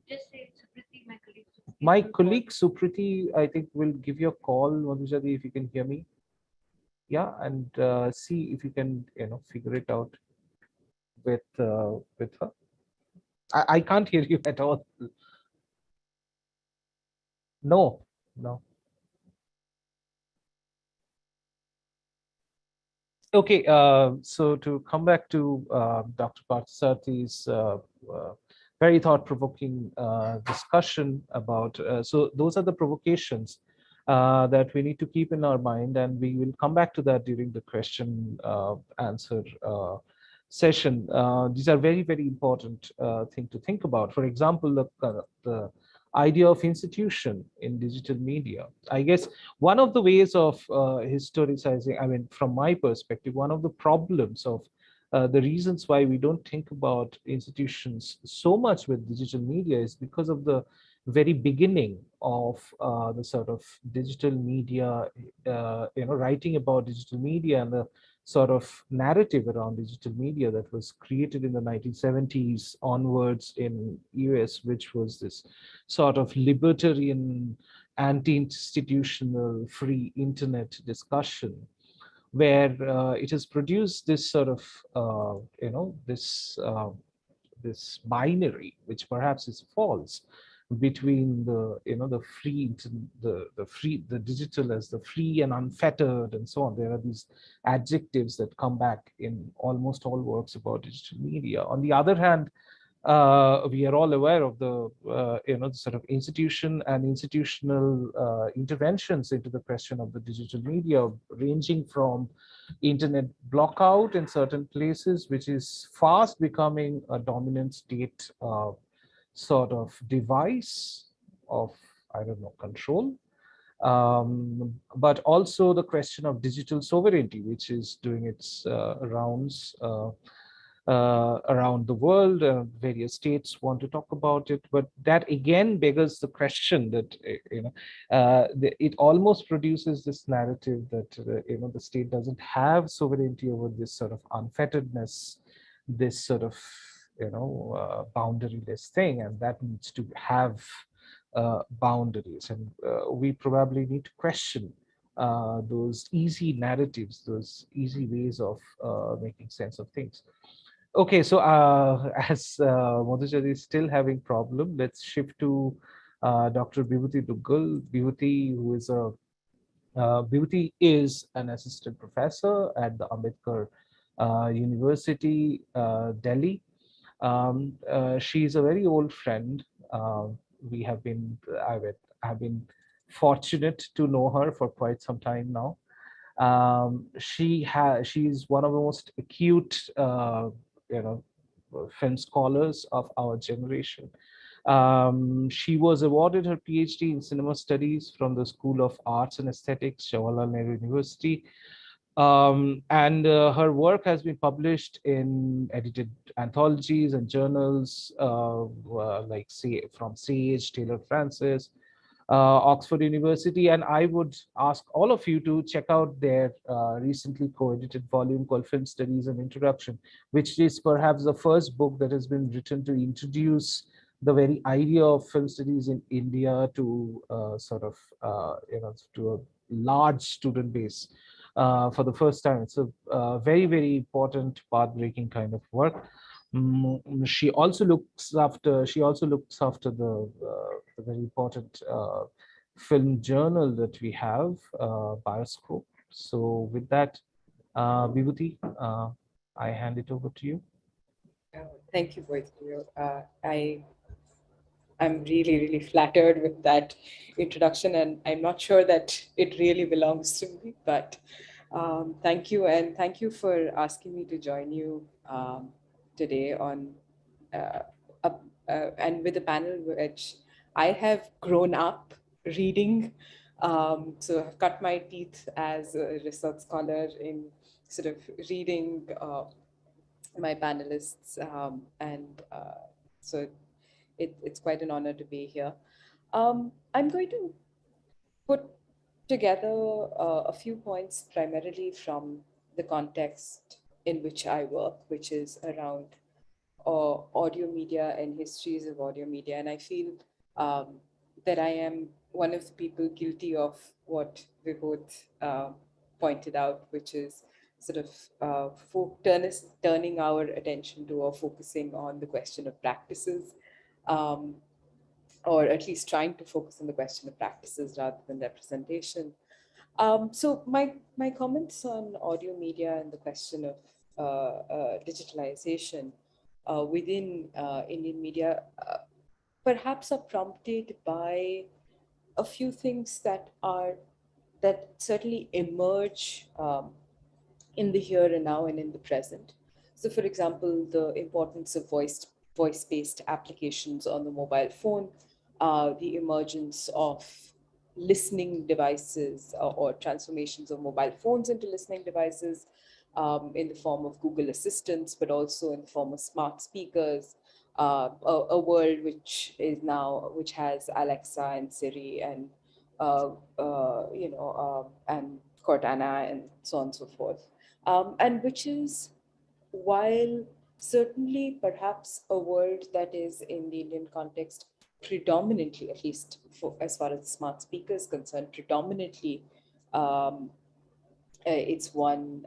Just say Supriti, my colleague. My colleague Supriti, I think, will give you a call, Madhujadi, if you can hear me. Yeah, and see if you can, figure it out with her. I can't hear you at all. No. Okay, so to come back to Dr. Parthasarthi's very thought-provoking discussion about, so those are the provocations that we need to keep in our mind, and we will come back to that during the question answer session. These are very, very important thing to think about. For example, the idea of institution in digital media. I guess one of the ways of historicizing, I mean, from my perspective, one of the problems of the reasons why we don't think about institutions so much with digital media is because of the very beginning of the sort of digital media, writing about digital media and the sort of narrative around digital media that was created in the 1970s onwards in US, which was this sort of libertarian, anti-institutional, free internet discussion, where it has produced this sort of, this binary, which perhaps is false, between the free, the digital as the free and unfettered and so on. There are these adjectives that come back in almost all works about digital media. On the other hand, We are all aware of the the sort of institution and institutional interventions into the question of the digital media, ranging from internet blockout in certain places, which is fast becoming a dominant state sort of device of, I don't know, control, but also the question of digital sovereignty, which is doing its rounds around the world. Various states want to talk about it, but that again beggars the question that it almost produces this narrative that the state doesn't have sovereignty over this sort of unfetteredness, this sort of boundaryless thing, and that needs to have boundaries. And we probably need to question those easy narratives, those easy ways of making sense of things. Okay, so as Madhujari is still having problem, let's shift to Dr. Bibhuti Duggal. Bibhuti is an assistant professor at the Ambedkar University, Delhi. She's a very old friend. We have been, I've been fortunate to know her for quite some time now. She's one of the most acute, film scholars of our generation. She was awarded her PhD in cinema studies from the School of Arts and Aesthetics, Jawaharlal Nehru University. And her work has been published in edited anthologies and journals like from Sage, Taylor Francis, Oxford University, and I would ask all of you to check out their recently co-edited volume called Film Studies and Introduction, which is perhaps the first book that has been written to introduce the very idea of film studies in India to to a large student base for the first time. It's a very, very important, path-breaking kind of work. She also looks after the very important film journal that we have, Bioscope. So with that, Vibhuti, I hand it over to you. Thank you both of you. I'm really, really flattered with that introduction, and I'm not sure that it really belongs to me, but thank you. And thank you for asking me to join you today on and with a panel which I have grown up reading. So I've cut my teeth as a research scholar in sort of reading my panelists, and so it's quite an honor to be here. I'm going to put together a few points primarily from the context in which I work, which is around audio media and histories of audio media. And I feel that I am one of the people guilty of what we both pointed out, which is sort of turning our attention to or focusing on the question of practices, or at least trying to focus on the question of practices rather than representation. So my comments on audio media and the question of digitalization within Indian media perhaps are prompted by a few things that certainly emerge in the here and now and in the present. So for example, the importance of voice-based applications on the mobile phone, the emergence of listening devices or transformations of mobile phones into listening devices in the form of Google Assistants, but also in the form of smart speakers, a world which has Alexa and Siri and and Cortana and so on and so forth, and which is, while certainly perhaps a world that is in the Indian context predominantly, at least as far as smart speakers concerned, predominantly it's one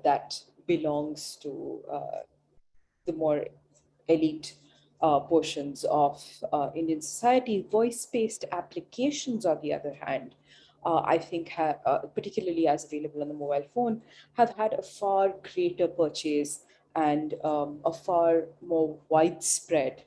that belongs to the more elite portions of Indian society. Voice-based applications, on the other hand, I think, particularly as available on the mobile phone, have had a far greater purchase and a far more widespread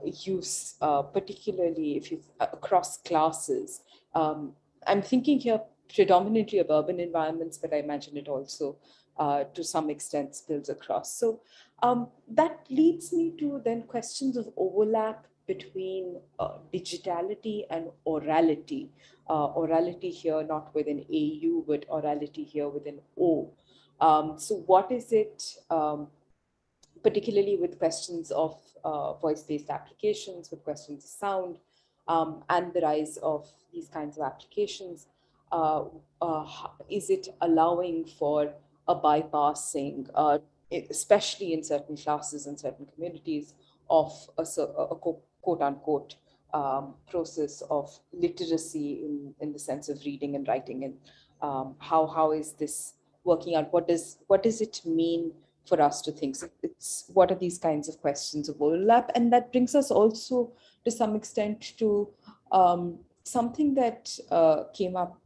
use, particularly if you across classes. I'm thinking here predominantly of urban environments, but I imagine it also to some extent spills across. So that leads me to then questions of overlap between digitality and orality. Orality here not with an AU, but orality here with an O. So what is it, particularly with questions of voice-based applications, with questions of sound, and the rise of these kinds of applications? Is it allowing for a bypassing, especially in certain classes and certain communities, of a quote unquote process of literacy in the sense of reading and writing? And how is this working out? What does it mean for us to think? So it's what are these kinds of questions of overlap? And that brings us also to some extent to something that came up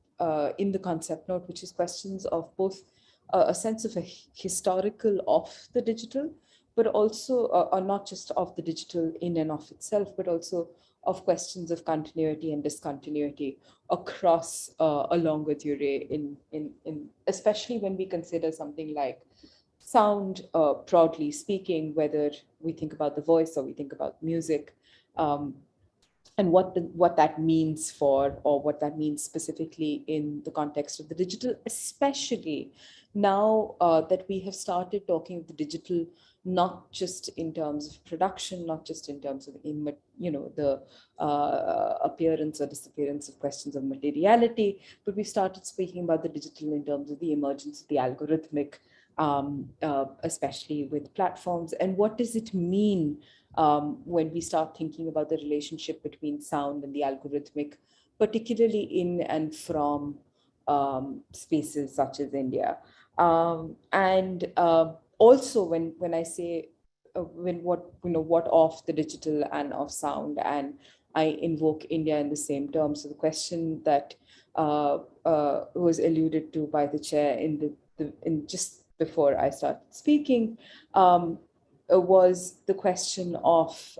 in the concept note, which is questions of both a sense of a historical of the digital, but also, or not just of the digital in and of itself, but also of questions of continuity and discontinuity across a longer durée in especially when we consider something like sound, broadly speaking, whether we think about the voice or we think about music, and what that means for, or what that means specifically in the context of the digital, especially now that we have started talking of the digital, not just in terms of production, not just in terms of the appearance or disappearance of questions of materiality, but we started speaking about the digital in terms of the emergence of the algorithmic, especially with platforms. And what does it mean when we start thinking about the relationship between sound and the algorithmic, particularly in and from spaces such as India? And also when I say what of the digital and of sound, and I invoke India in the same terms. So the question that was alluded to by the chair in just before I started speaking was the question of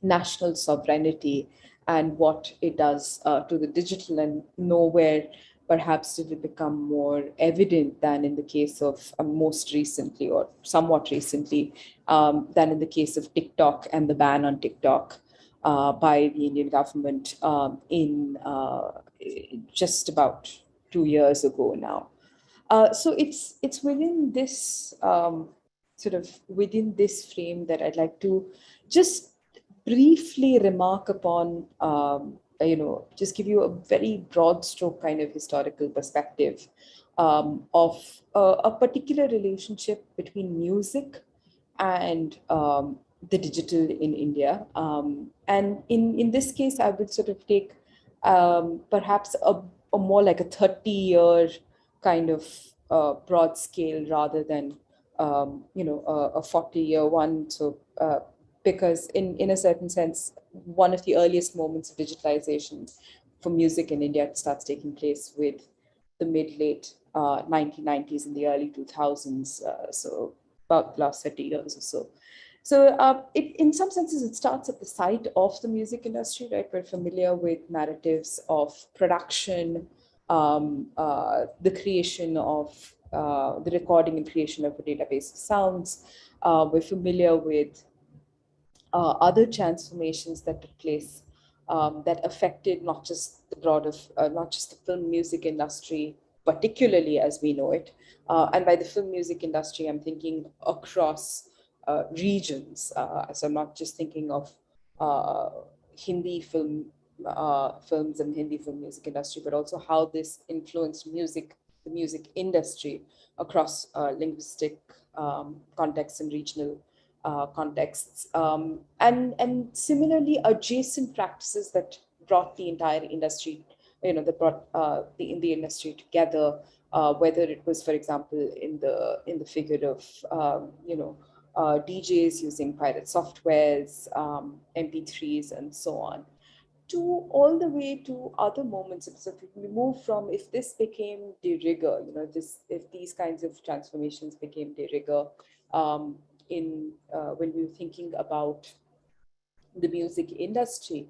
national sovereignty and what it does to the digital, and nowhere perhaps did it become more evident than in the case of most recently, or somewhat recently, than in the case of TikTok and the ban on TikTok by the Indian government in just about 2 years ago now. So it's within this within this frame that I'd like to just briefly remark upon, just give you a very broad stroke kind of historical perspective of a particular relationship between music and the digital in India. And in this case, I would sort of take perhaps a more like a 30-year kind of broad scale rather than a 40-year one. So because in a certain sense, one of the earliest moments of digitalization for music in India starts taking place with the mid-late 1990s and the early 2000s. So about the last 30 years or so. So in some senses, it starts at the site of the music industry, right? We're familiar with narratives of production, the creation of the recording and creation of a database of sounds. We're familiar with other transformations that took place that affected not just the broader, not just the film music industry, particularly as we know it. And by the film music industry, I'm thinking across regions. So I'm not just thinking of Hindi films and Hindi film music industry, but also how this influenced the music industry across linguistic contexts and regional contexts, and similarly adjacent practices that brought the entire industry, that brought the industry together, whether it was, for example, in the figure of DJs using pirate softwares, MP3s, and so on. to all the way to other moments. So if we move from, if this became de rigueur, if these kinds of transformations became de rigueur, when we were thinking about the music industry,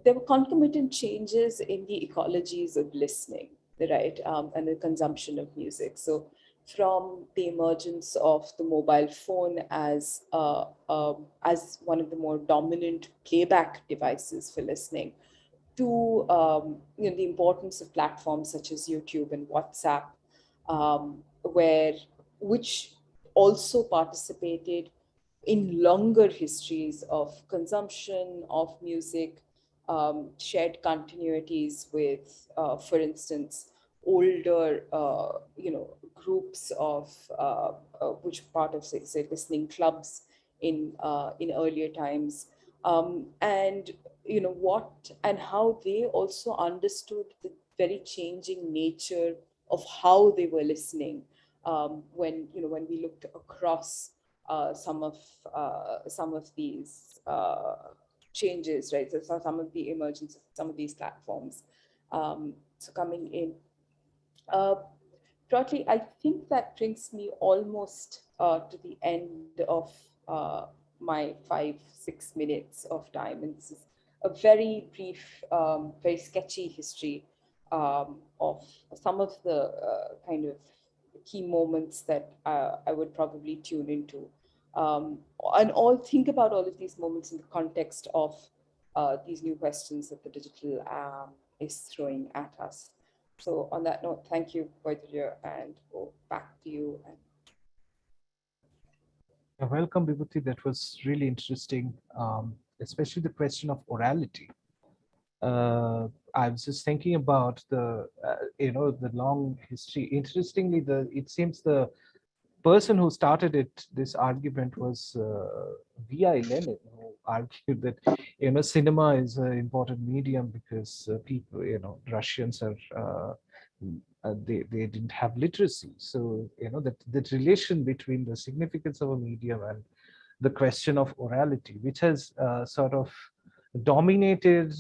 there were concomitant changes in the ecologies of listening, right, and the consumption of music. So from the emergence of the mobile phone as one of the more dominant playback devices for listening, to the importance of platforms such as YouTube and WhatsApp, which also participated in longer histories of consumption of music, shared continuities with, for instance, older, groups of which part of, say listening clubs in earlier times, and what and how they also understood the very changing nature of how they were listening, when we looked across some of these changes, right? So some of the emergence of some of these platforms, so coming in. Broadly, I think that brings me almost to the end of my 5-6 minutes of time, and this is a very brief, very sketchy history of some of the kind of key moments that I would probably tune into, and think about all of these moments in the context of these new questions that the digital is throwing at us. So on that note, thank you, Vaidya, and back to you. You're welcome, Vibhuti. That was really interesting, especially the question of orality. I was just thinking about the the long history. Interestingly, it seems the person who started this argument was V.I. Lenin, who argued that cinema is an important medium because people, Russians are they didn't have literacy. So that relation between the significance of a medium and the question of orality, which has sort of dominated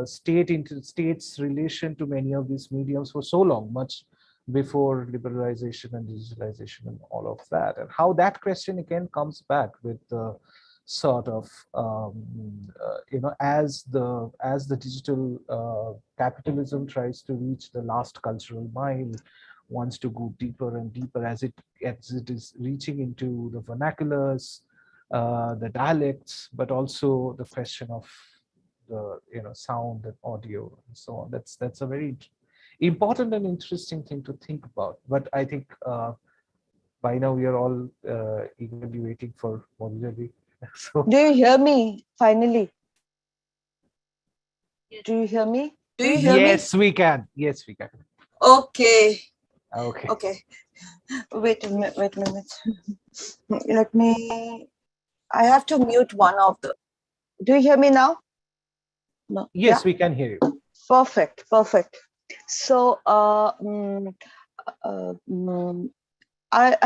states' relation to many of these mediums for so long, much before liberalization and digitalization and all of that, and how that question again comes back with the sort of as the digital capitalism tries to reach the last cultural mile, wants to go deeper and deeper as it is reaching into the vernaculars, the dialects, but also the question of the sound and audio and so on. That's a very important and interesting thing to think about. But I think by now we are all eagerly waiting for Monjali. So, do you hear me finally? Do you hear me? Do you hear me? Yes, we can. Yes, we can. Okay. Okay. Okay. Wait a minute. Wait a minute. Let me. I have to mute one of the. Do you hear me now? No. Yes, yeah? we can hear you. Perfect. Perfect. So, I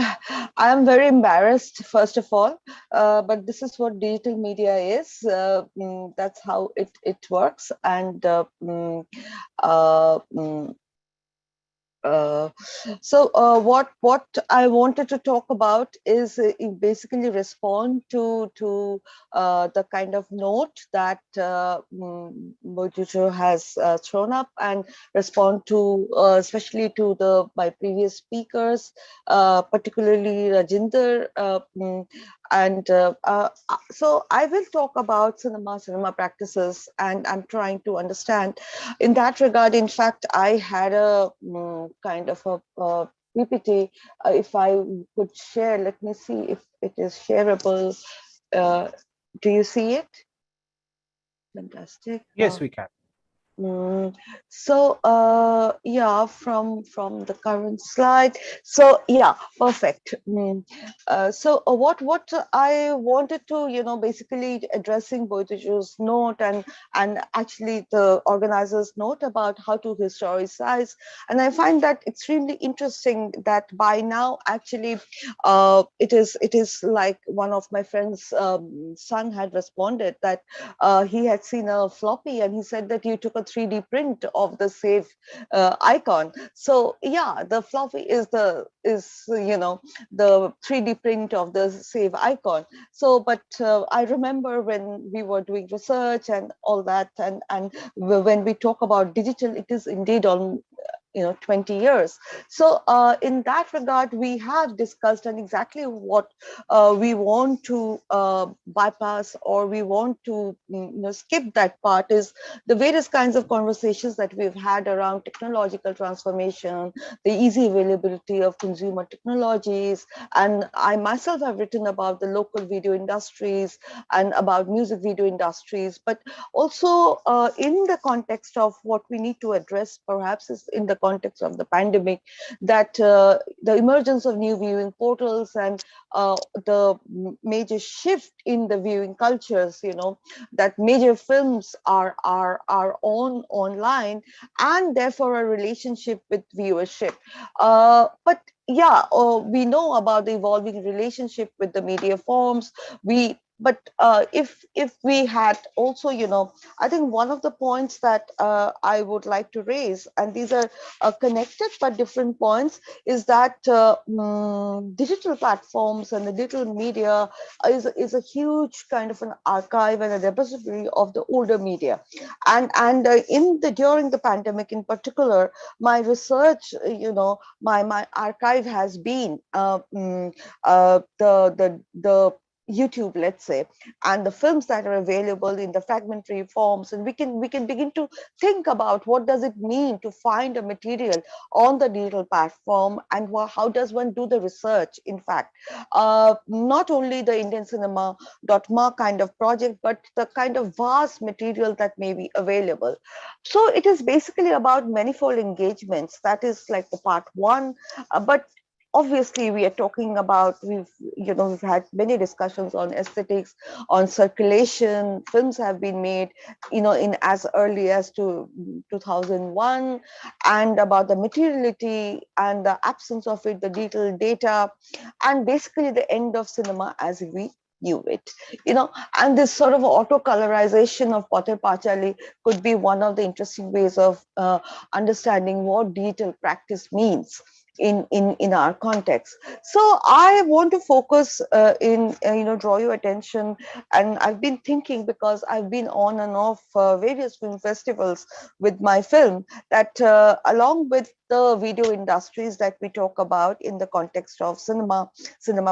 am very embarrassed, first of all, but this is what digital media is. That's how it works. And what I wanted to talk about is basically respond to the kind of note that Mojujo has thrown up, and respond to especially to my previous speakers, particularly Rajinder. So I will talk about cinema practices, and I'm trying to understand. In that regard, in fact, I had a kind of a PPT. If I could share, let me see if it is shareable. Do you see it? Fantastic. Yes, we can. Yeah, from the current slide. So yeah, perfect. What I wanted to, basically addressing Boitaju's note and actually the organizers' note about how to historicize, and I find that extremely interesting that by now actually it is like one of my friends' son had responded that he had seen a floppy and he said that you took a 3D print of the save icon. So yeah, the floppy is the 3D print of the save icon. So, but I remember when we were doing research and all that, and when we talk about digital, it is indeed on 20 years. So in that regard, we have discussed and exactly what we want to bypass or we want to skip that part is the various kinds of conversations that we've had around technological transformation, the easy availability of consumer technologies. And I myself have written about the local video industries and about music video industries, but also in the context of what we need to address perhaps is in the context of the pandemic, that the emergence of new viewing portals and the major shift in the viewing cultures, that major films are online and therefore a relationship with viewership. But yeah, we know about the evolving relationship with the media forms. If we had also, I think one of the points that I would like to raise, and these are connected but different points, is that digital platforms and the digital media is a huge kind of an archive and a repository of the older media. And during the pandemic in particular, my research, my archive has been the YouTube, let's say, and the films that are available in the fragmentary forms, and we can begin to think about what does it mean to find a material on the digital platform, and how does one do the research. In fact, not only the Indian Cinema.ma kind of project, but the kind of vast material that may be available. So it is basically about manifold engagements. That is like the part one, but obviously we are talking about, we've had many discussions on aesthetics, on circulation. Films have been made in as early as to 2001, and about the materiality and the absence of it, the digital data, and basically the end of cinema as we knew it. And this sort of auto colorization of Potter Pachali could be one of the interesting ways of understanding what digital practice means in our context. So I want to focus in draw your attention, and I've been thinking, because I've been on and off various film festivals with my film, that along with the video industries that we talk about in the context of cinema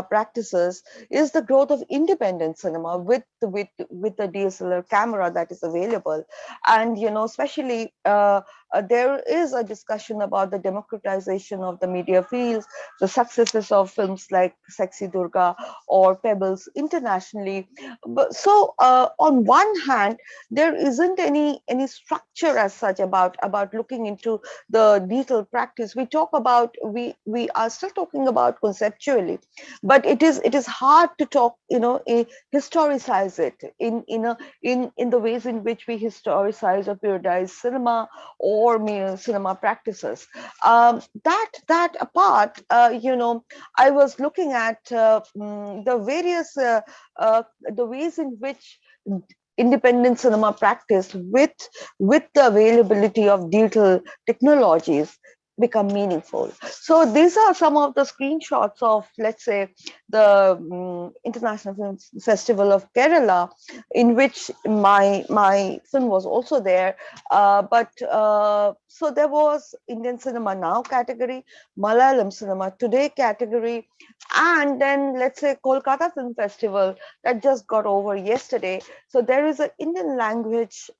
practices, is the growth of independent cinema with the DSLR camera that is available. And especially there is a discussion about the democratization of the media fields, the successes of films like Sexy Durga or Pebbles internationally. So on one hand, there isn't any structure as such about looking into the digital practice. We are still talking about conceptually, but it is hard to talk, historicize it in the ways in which we historicize or periodize cinema or cinema practices. That apart, I was looking at the various the ways in which independent cinema practice with the availability of digital technologies become meaningful. So these are some of the screenshots of, let's say, the International Film Festival of Kerala, in which my film was also there. So there was Indian Cinema Now category, Malayalam Cinema Today category, and then let's say Kolkata Film Festival that just got over yesterday. So there is an Indian language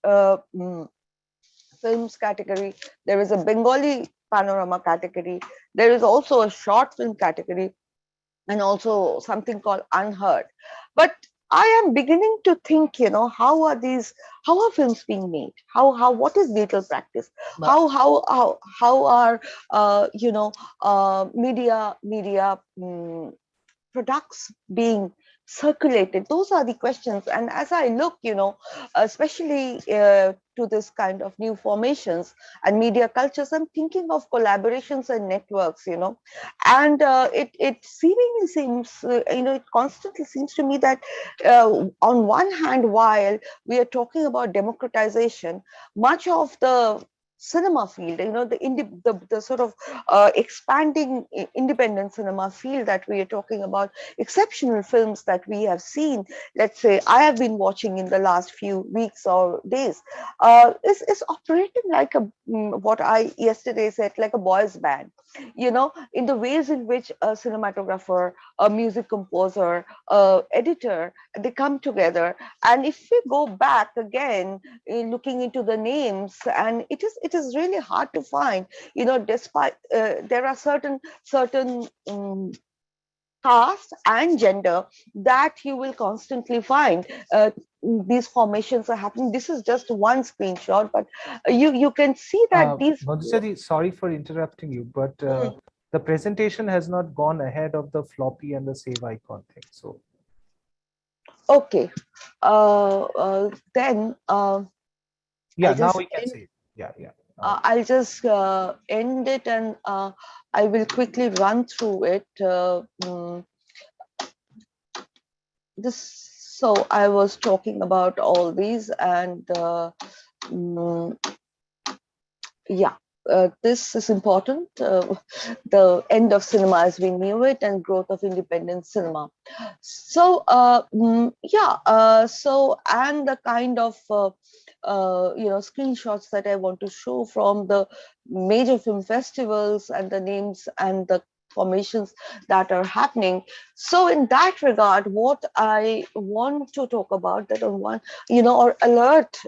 films category. There is a Bengali panorama category. There is also a short film category, and also something called Unheard. But I am beginning to think, how are films being made? What is digital practice? How are, media products being circulated? Those are the questions. And as I look, especially to this kind of new formations and media cultures, I'm thinking of collaborations and networks, and it seemingly seems, it constantly seems to me that on one hand, while we are talking about democratization, much of the cinema field, the sort of expanding independent cinema field that we are talking about, exceptional films that we have seen, let's say I have been watching in the last few weeks or days, is operating like what I yesterday said, like a boys band, in the ways in which a cinematographer, a music composer, editor, they come together. And if we go back again in looking into the names, and it is really hard to find, despite there are certain caste and gender that you will constantly find. These formations are happening. This is just one screenshot, but you can see that these. Madhusari, sorry for interrupting you, but the presentation has not gone ahead of the floppy and the save icon thing. So Okay, then yeah, I'll now just we can end, see it. Yeah. I'll just end it, and I will quickly run through it. This So I was talking about all these, and mm, yeah, this is important. The end of cinema as we knew it and growth of independent cinema. So and the kind of screenshots that I want to show from the major film festivals and the names and the formations that are happening. So in that regard, what I want to talk about, that on one, or alert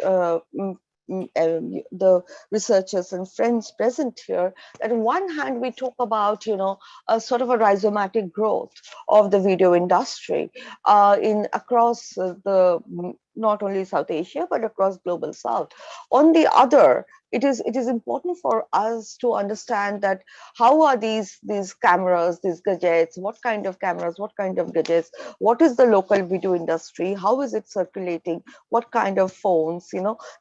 the researchers and friends present here, that on one hand we talk about a sort of a rhizomatic growth of the video industry in across not only South Asia but across global South. On the other, it is important for us to understand that how are these cameras, these gadgets, what kind of cameras, what kind of gadgets, what is the local video industry, how is it circulating, what kind of phones,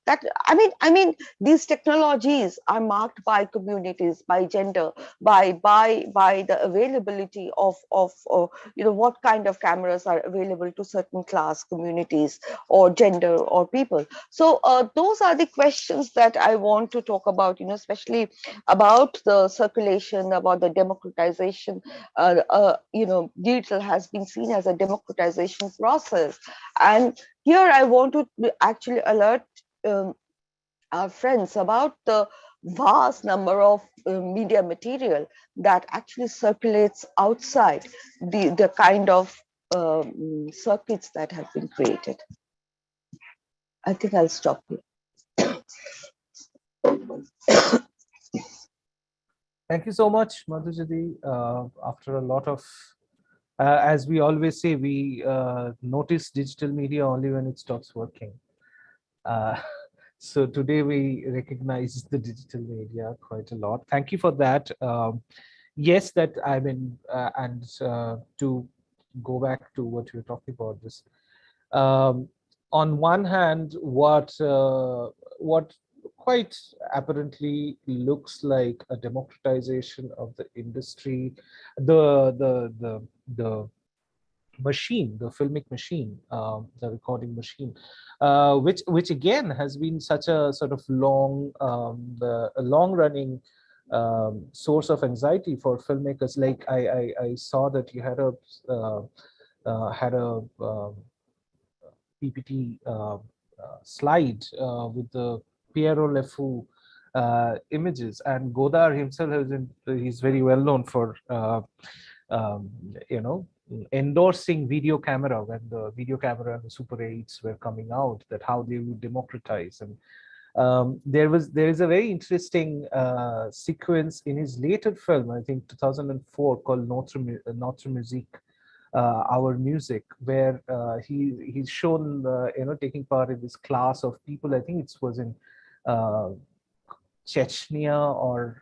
that I mean these technologies are marked by communities, by gender, by the availability of what kind of cameras are available to certain class, communities, or gender, or people. So those are the questions that I want to talk about, especially about the circulation, about the democratization. Digital has been seen as a democratization process, and here I want to actually alert um, our friends about the vast number of media material that actually circulates outside the kind of circuits that have been created. I think I'll stop here. Thank you so much, Madhujadi. After a lot of, as we always say, we notice digital media only when it stops working. Uh, so today we recognize the digital media quite a lot. Thank you for that. Yes, that I mean, and to go back to what you were talking about, this. Um, on one hand, what quite apparently looks like a democratization of the industry, the machine, the filmic machine, the recording machine, which again has been such a sort of a long running source of anxiety for filmmakers. Like I saw that you had a PPT slide with the Piero Le Fou images, and Godard himself he's very well known for um, you know endorsing video camera when the video camera and the Super 8s were coming out, that how they would democratize. And there is a very interesting sequence in his later film, I think 2004, called Notre Musique, our music, where he's shown taking part in this class of people. I think it was in Chechnya or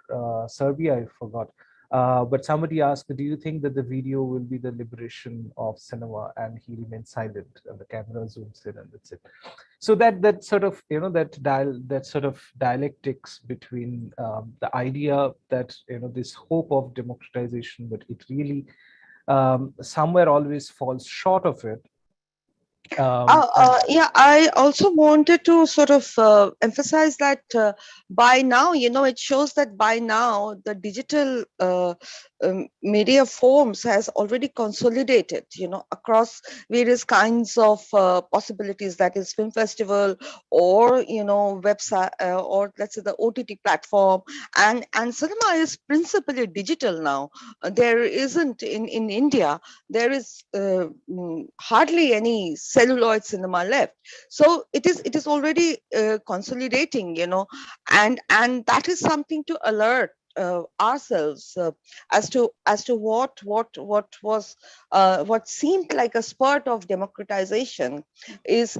Serbia, I forgot. But somebody asked, do you think that the video will be the liberation of cinema? And he remained silent, and the camera zooms in, and that's it. So that sort of that sort of dialectics between the idea that this hope of democratization, but it really somewhere always falls short of it. Yeah, I also wanted to sort of emphasize that by now, it shows that by now the digital media forms has already consolidated, across various kinds of possibilities, that is film festival or, website or let's say the OTT platform. And cinema is principally digital now. There isn't in India, there is hardly any celluloid cinema left. So it is already consolidating, and that is something to alert ourselves as to what seemed like a spurt of democratization is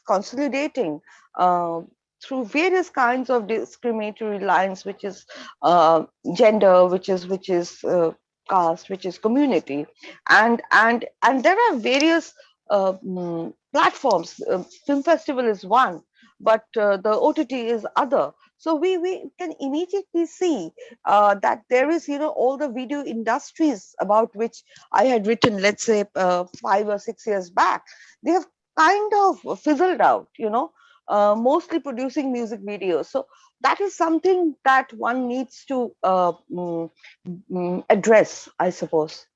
consolidating through various kinds of discriminatory lines, which is gender, which is caste, which is community, and there are various platforms. Film festival is one, but the OTT is other. So we can immediately see that there is, all the video industries about which I had written, let's say 5 or 6 years back. They have kind of fizzled out, mostly producing music videos. So that is something that one needs to address, I suppose.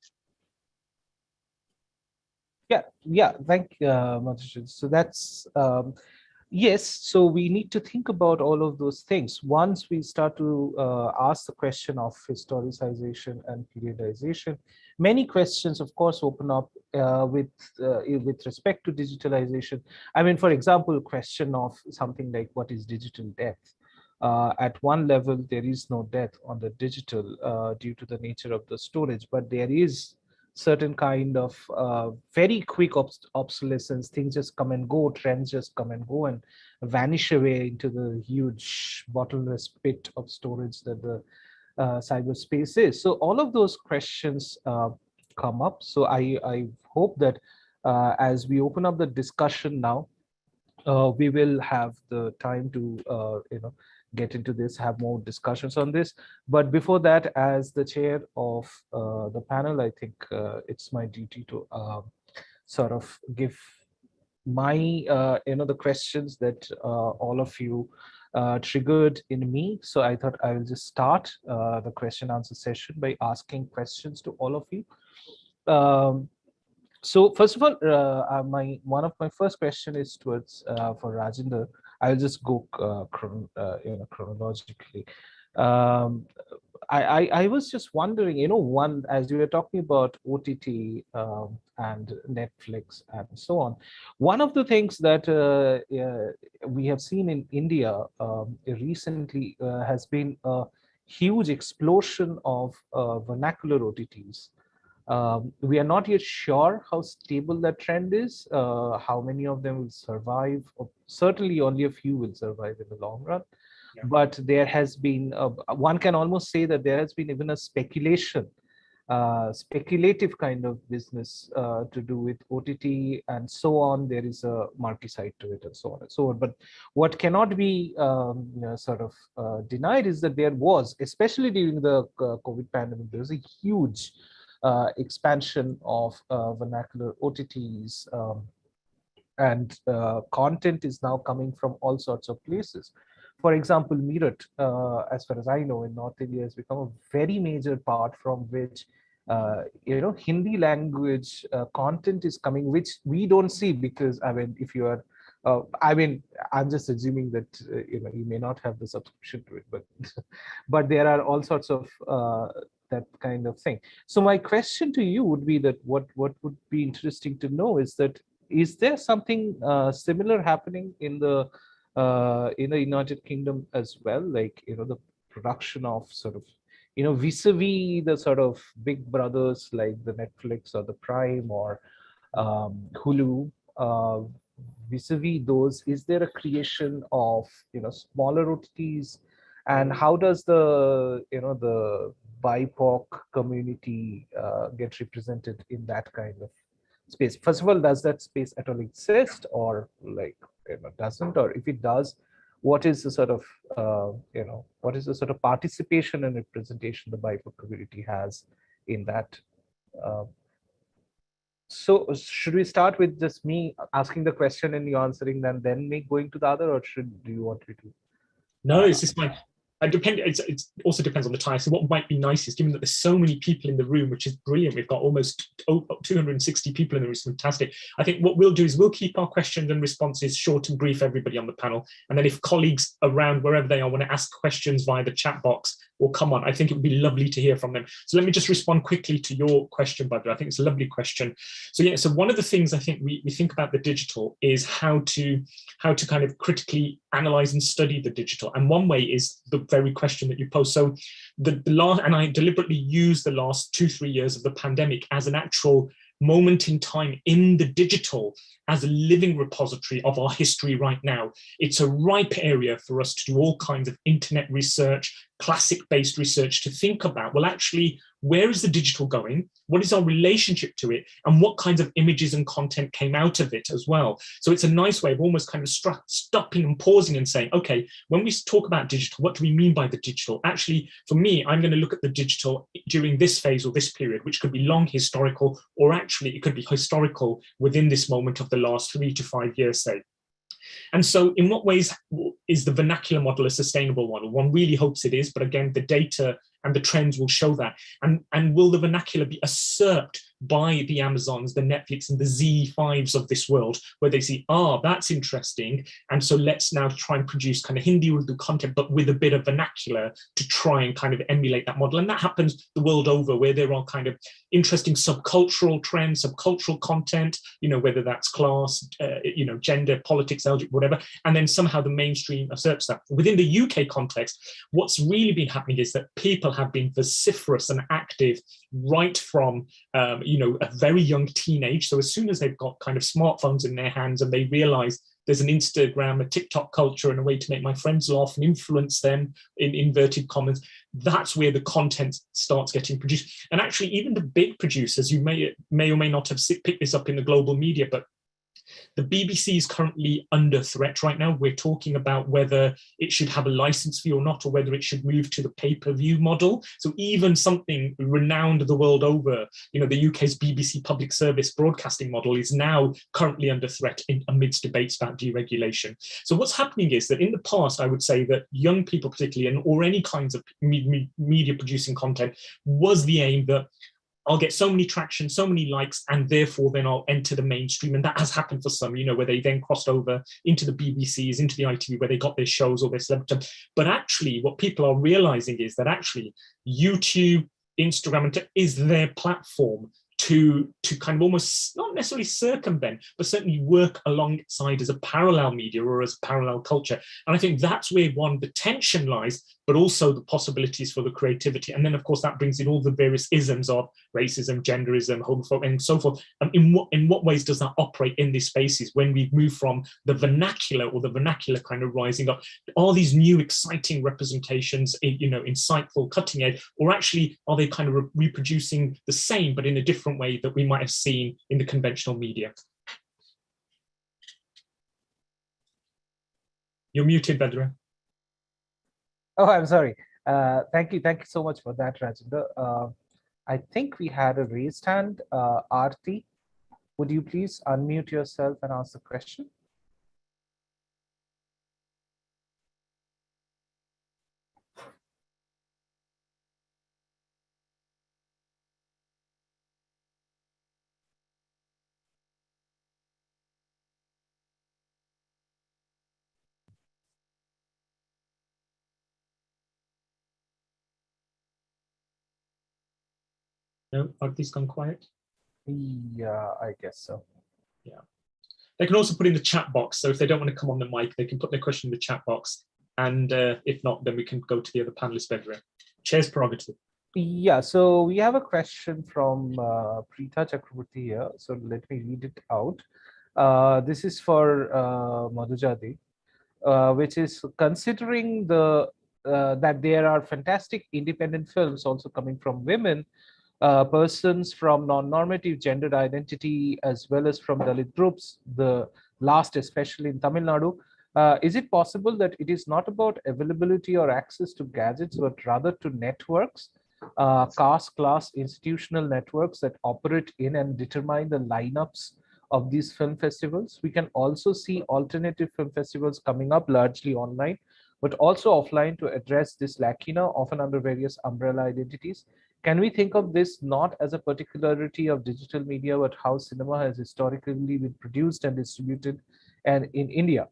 Yeah, thank you, Madhushan. So that's yes. So we need to think about all of those things. Once we start to ask the question of historicization and periodization, many questions, of course, open up with respect to digitalization. I mean, for example, question of something like what is digital death? At one level, there is no death on the digital due to the nature of the storage, but there is certain kind of very quick obsolescence. Things just come and go, trends just come and go and vanish away into the huge bottomless pit of storage that the cyberspace is. So all of those questions come up. So I hope that as we open up the discussion now, we will have the time to get into this, have more discussions on this. But before that, as the chair of the panel, I think it's my duty to sort of give my the questions that all of you triggered in me. So I thought I will just start the question answer session by asking questions to all of you. So first of all, my one of my first question is towards for Rajinder. I'll just go chronologically. Um, I was just wondering, one, as you were talking about OTT and Netflix and so on, one of the things that we have seen in India recently has been a huge explosion of vernacular OTTs. We are not yet sure how stable that trend is, how many of them will survive. Certainly only a few will survive in the long run. Yeah. But there has been, one can almost say that there has been even a speculative kind of business to do with OTT and so on. There is a multi-site to it and so on and so on. But what cannot be sort of denied is that there was, especially during the COVID pandemic, there was a huge expansion of vernacular OTTs, and content is now coming from all sorts of places. For example, Meerut, as far as I know, in North India has become a very major part from which Hindi language content is coming, which we don't see because, I mean, if you are I'm just assuming that you may not have the subscription to it, but but there are all sorts of that kind of thing. So my question to you would be that what would be interesting to know is that, is there something similar happening in the United Kingdom as well, like the production of sort of vis-a-vis the sort of big brothers like the Netflix or the Prime or Hulu, vis-a-vis those, is there a creation of smaller OTTs, and how does the the BIPOC community get represented in that kind of space? First of all, does that space at all exist, or like doesn't? Or if it does, what is the sort of what is the sort of participation and representation the BIPOC community has in that? So should we start with just me asking the question and you answering, then me going to the other, or do you want me to? No, it's just fine. It also depends on the time. So what might be nice is, given that there's so many people in the room, which is brilliant, we've got almost 260 people in the room, it's fantastic. I think what we'll do is we'll keep our questions and responses short and brief, everybody on the panel. And then if colleagues around wherever they are want to ask questions via the chat box or come on, I think it would be lovely to hear from them. So let me just respond quickly to your question, Badra. I think it's a lovely question. So yeah, so one of the things I think we think about the digital is how to kind of critically analyze and study the digital. And one way is the very question that you posed. So the last, and I deliberately use the last 2-3 years of the pandemic as an actual moment in time in the digital as a living repository of our history right now. It's a ripe area for us to do all kinds of internet research, classic-based research, to think about, well, actually, where is the digital going? What is our relationship to it? And what kinds of images and content came out of it as well? So it's a nice way of almost kind of stopping and pausing and saying, okay, when we talk about digital, what do we mean by the digital? Actually, for me, I'm going to look at the digital during this phase or this period, which could be long historical, or actually it could be historical within this moment of the last 3 to 5 years, say. And so in what ways is the vernacular model a sustainable model? One really hopes it is, but again, the data and the trends will show that. And will the vernacular be usurped by the Amazons, the Netflix, and the Z5s of this world, where they see, that's interesting, and so let's now try and produce kind of Hindi Urdu content, but with a bit of vernacular to try and kind of emulate that model. And that happens the world over, where there are kind of interesting subcultural trends, subcultural content, whether that's class, gender, politics, algebra, whatever, and then somehow the mainstream asserts that. Within the UK context, what's really been happening is that people have been vociferous and active right from a very young teenage. So as soon as they've got kind of smartphones in their hands and they realize there's an Instagram, a TikTok culture, and a way to make my friends laugh and influence them, in inverted commas, that's where the content starts getting produced. And actually, even the big producers, you may or may not have picked this up in the global media, but the BBC is currently under threat right now. We're talking about whether it should have a license fee or not, or whether it should move to the pay-per-view model. So even something renowned the world over, the UK's BBC public service broadcasting model is now currently under threat amidst debates about deregulation. So what's happening is that in the past, I would say that young people particularly, or any kinds of media producing content, was the aim that I'll get so many traction, so many likes, and therefore then I'll enter the mainstream. And that has happened for some, where they then crossed over into the BBCs, into the ITV, where they got their shows or their celebrity. But actually, what people are realizing is that actually YouTube, Instagram is their platform to kind of almost not necessarily circumvent, but certainly work alongside as a parallel media or as a parallel culture. And I think that's where the tension lies, but also the possibilities for the creativity. And then, of course, that brings in all the various isms of racism, genderism, homophobia, and so forth. In what ways does that operate in these spaces when we move from the vernacular kind of rising up? Are these new exciting representations, insightful, cutting edge, or actually are they kind of reproducing the same, but in a different way that we might have seen in the conventional media? You're muted, Badra. Oh, I'm sorry. Thank you so much for that, Rajinder. I think we had a raised hand. Aarti, would you please unmute yourself and ask the question? No, Aarti's gone quiet. Yeah, I guess so. Yeah. They can also put in the chat box. So if they don't want to come on the mic, they can put their question in the chat box. And if not, then we can go to the other panelists' bedroom. Chair's prerogative. Yeah, so we have a question from Preetha Chakraborty here. So let me read it out. This is for Madhujati, which is considering that there are fantastic independent films also coming from women, persons from non-normative gendered identity, as well as from Dalit groups, the last especially in Tamil Nadu. Is it possible that it is not about availability or access to gadgets, but rather to networks, caste, class, institutional networks that operate in and determine the lineups of these film festivals? We can also see alternative film festivals coming up largely online, but also offline to address this lacuna, often under various umbrella identities. Can we think of this not as a particularity of digital media, but how cinema has historically been produced and distributed and in India?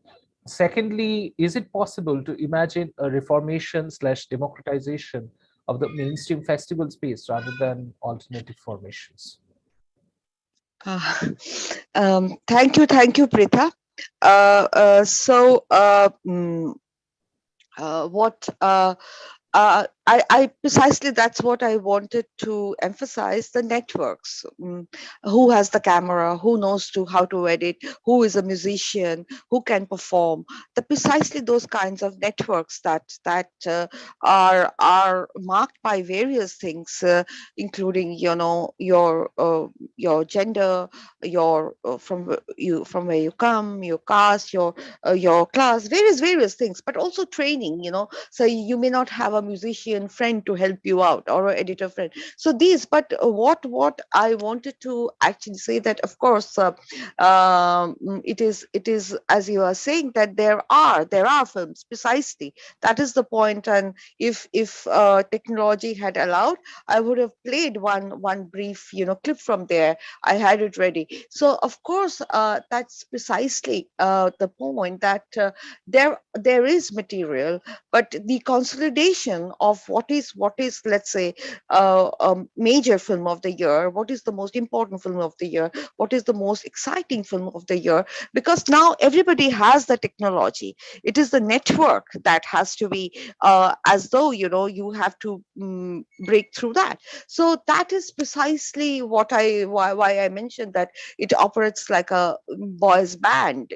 Secondly, is it possible to imagine a reformation slash democratization of the mainstream festival space rather than alternative formations? Uh, thank you, Pritha. What I precisely that's what I wanted to emphasize, the networks. Who has the camera, who knows how to edit, who is a musician, who can perform, the precisely those kinds of networks that are marked by various things, including your gender, your from where you come, your caste, your class, various things, but also training, so you may not have a musician friend to help you out, or an editor friend. So these, but what I wanted to actually say, that of course, it is as you are saying, that there are films, precisely that is the point. And if technology had allowed, I would have played one brief clip from there. I had it ready. So of course, that's precisely the point, that there is material, but the consolidation of what is, let's say, a major film of the year, what is the most important film of the year, what is the most exciting film of the year, because now everybody has the technology. It is the network that has to be, as though you have to break through that. So that is precisely why I mentioned that it operates like a boys band,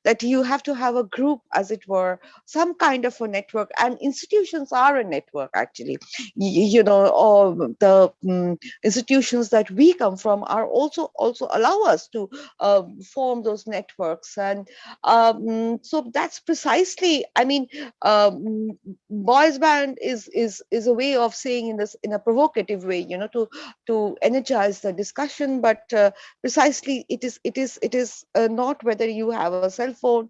that you have to have a group, as it were, some kind of a network. And institutions are a network, actually. Or the institutions that we come from are also allow us to form those networks. And so that's precisely, I mean, boys band is a way of saying, in a provocative way, to energize the discussion. But precisely, it is not whether you have a cell phone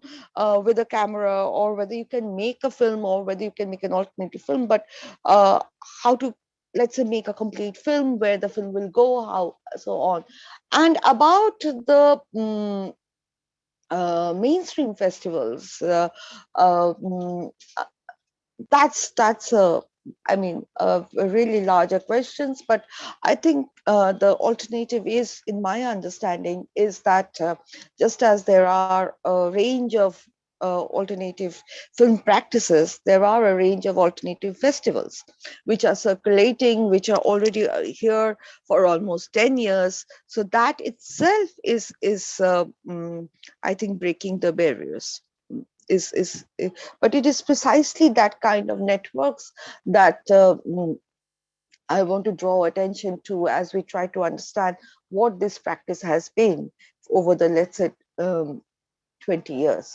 with a camera, or whether you can make a film, or whether you can make an alternative film, but how to, let's say, make a complete film, where the film will go, how, so on. And about the mainstream festivals, that's a, I mean, a really larger questions. But I think the alternative is, in my understanding, is that just as there are a range of alternative film practices, there are a range of alternative festivals which are circulating, which are already here for almost 10 years. So that itself is I think, breaking the barriers. But it is precisely that kind of networks that I want to draw attention to, as we try to understand what this practice has been over the, let's say, 20 years.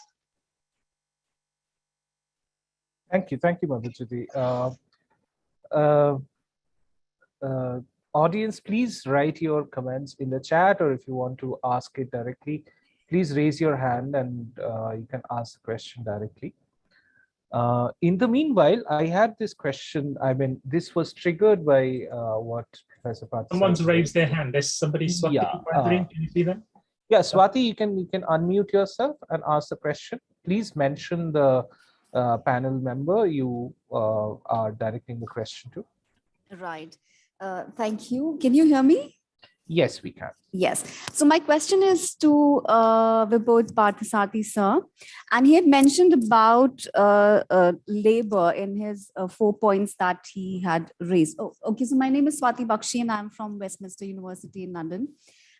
Thank you, Madhujyoti. Uh, Audience, please write your comments in the chat, or if you want to ask it directly, please raise your hand and you can ask the question directly. In the meanwhile, I had this question. I mean, this was triggered by what Professor Patel. Someone's raised their hand. There's somebody, Swati. Yeah, Can you see them? Yeah, Swati, you can unmute yourself and ask the question. Please mention the panel member you are directing the question to. Right. Thank you. Can you hear me? Yes, we can. Yes. So my question is to Vibodh Parthasarathi sir, and he had mentioned about labor in his 4 points that he had raised. Oh, okay. So my name is Swati Bakshi, and I'm from Westminster University in London,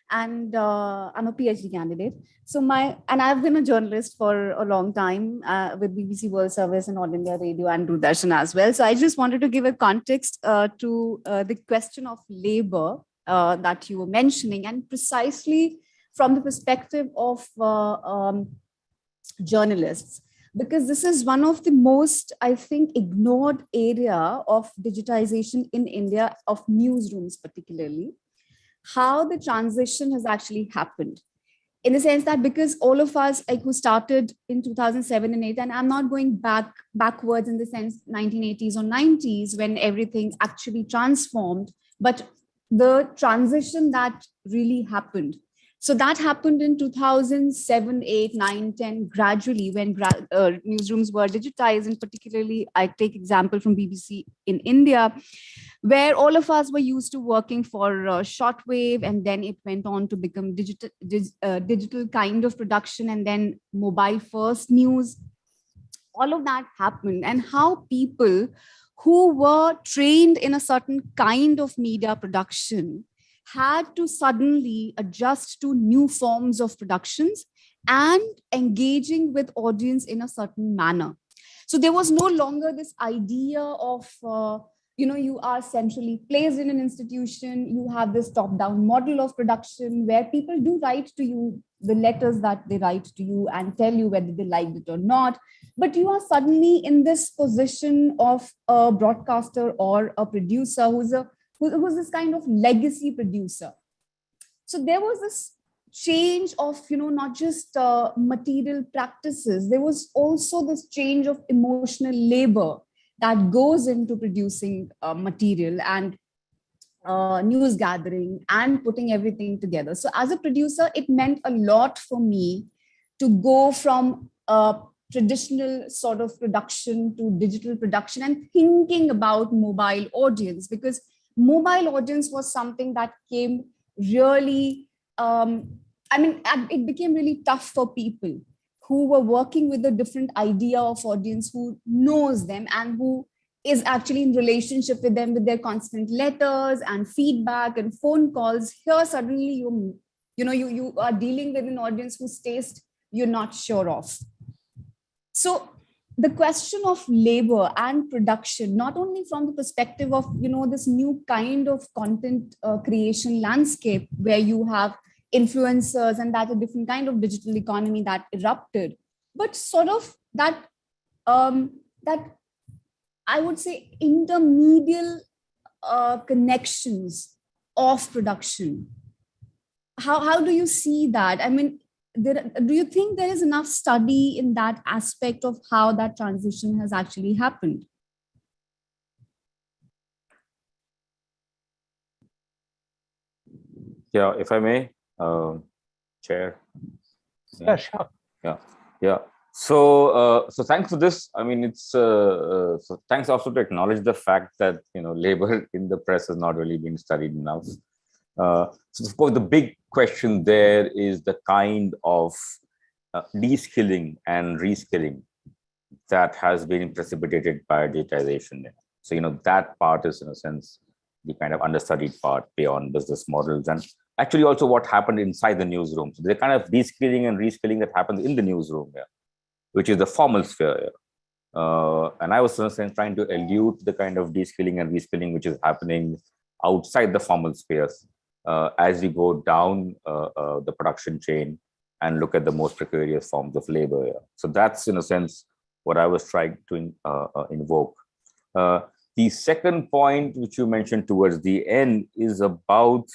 and I'm a PhD candidate. So I've been a journalist for a long time with BBC World Service and All India Radio and Doordarshan as well. So I just wanted to give a context to the question of labor that you were mentioning, and precisely from the perspective of journalists, because this is one of the most, I think, ignored area of digitization in India, of newsrooms particularly, how the transition has actually happened. In the sense that, because all of us, like, who started in 2007 and 8, and I'm not going backwards in the sense 1980s or 90s when everything actually transformed, but the transition that really happened. So that happened in 2007, 8, 9, 10, gradually, when newsrooms were digitized. And particularly, I take example from BBC in India, where all of us were used to working for shortwave, and then it went on to become digital kind of production, and then mobile first news. All of that happened, and how people who were trained in a certain kind of media production had to suddenly adjust to new forms of productions and engaging with audience in a certain manner. So there was no longer this idea of you are centrally placed in an institution, you have this top-down model of production where people do write to you the letters that they write to you and tell you whether they liked it or not. But you are suddenly in this position of a broadcaster or a producer who's this kind of legacy producer. So there was this change of, not just material practices, there was also this change of emotional labor that goes into producing material and news gathering and putting everything together. So as a producer, it meant a lot for me to go from a traditional sort of production to digital production and thinking about mobile audience, because mobile audience was something that came really, it became really tough for people who were working with a different idea of audience, who knows them and who is actually in relationship with them with their constant letters and feedback and phone calls. Here suddenly you are dealing with an audience whose taste you're not sure of. So the question of labor and production, not only from the perspective of this new kind of content creation landscape where you have influencers and that a different kind of digital economy that erupted, but sort of that I would say intermedial connections of production. How do you see that? I mean, do you think there is enough study in that aspect of how that transition has actually happened? Yeah, if I may, Chair. Yeah, sure. Yeah. So thanks for this. I mean, it's so thanks also to acknowledge the fact that labor in the press has not really been studied enough. So of course, the big question there is the kind of de-skilling and reskilling that has been precipitated by digitization. So that part is, in a sense, the kind of understudied part beyond business models, and actually also what happened inside the newsroom. So the kind of de-skilling and reskilling that happens in the newsroom, which is the formal sphere. And I was, in a sense, trying to allude to the kind of de-skilling and reskilling which is happening outside the formal spheres as we go down the production chain and look at the most precarious forms of labor. So that's, in a sense, what I was trying to invoke. The second point, which you mentioned towards the end, is about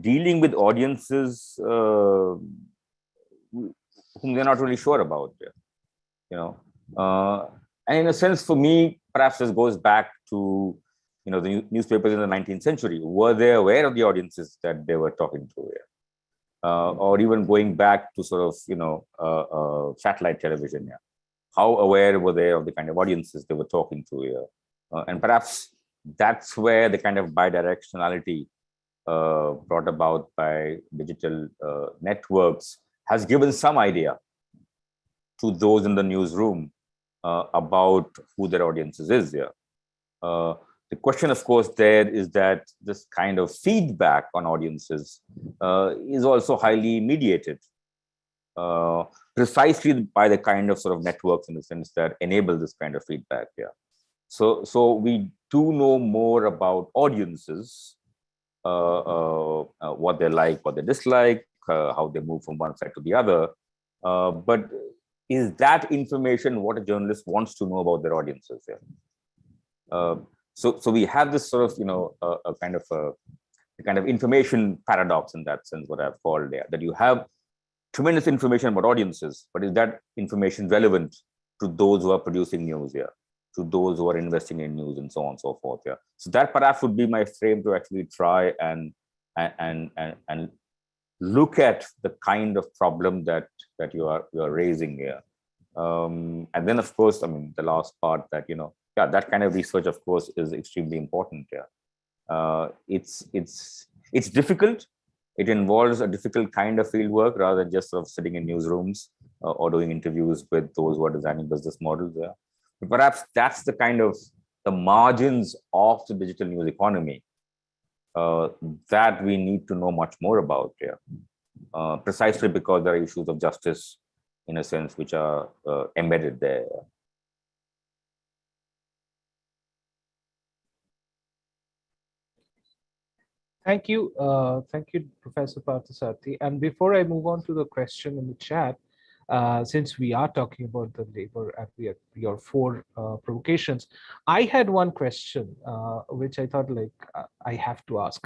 dealing with audiences whom they're not really sure about. And in a sense, for me, perhaps this goes back to the newspapers in the 19th century. Were they aware of the audiences that they were talking to? Or even going back to sort of satellite television. How aware were they of the kind of audiences they were talking to? And perhaps that's where the kind of bidirectionality brought about by digital networks has given some idea to those in the newsroom about who their audiences is there. The question, of course, there is that this kind of feedback on audiences is also highly mediated, precisely by the kind of sort of networks in the sense that enable this kind of feedback. Yeah. So we do know more about audiences, what they like, what they dislike, how they move from one side to the other. But is that information what a journalist wants to know about their audiences? Yeah. So we have this sort of, a kind of information paradox in that sense, what I've called there, that you have tremendous information about audiences, but is that information relevant to those who are producing news here, to those who are investing in news, and so on and so forth? Yeah. So that perhaps would be my frame to actually try and look at the kind of problem that you are raising here. And then, of course, I mean, the last part that, that kind of research, of course, is extremely important. Yeah. It's difficult. It involves a difficult kind of field work rather than just sort of sitting in newsrooms or doing interviews with those who are designing business models. Yeah. But perhaps that's the kind of the margins of the digital news economy that we need to know much more about. Yeah. Precisely because there are issues of justice, in a sense, which are embedded there. Thank you, Professor Parthasarathy. And before I move on to the question in the chat, since we are talking about the labor at your 4 provocations, I had one question which I thought I have to ask,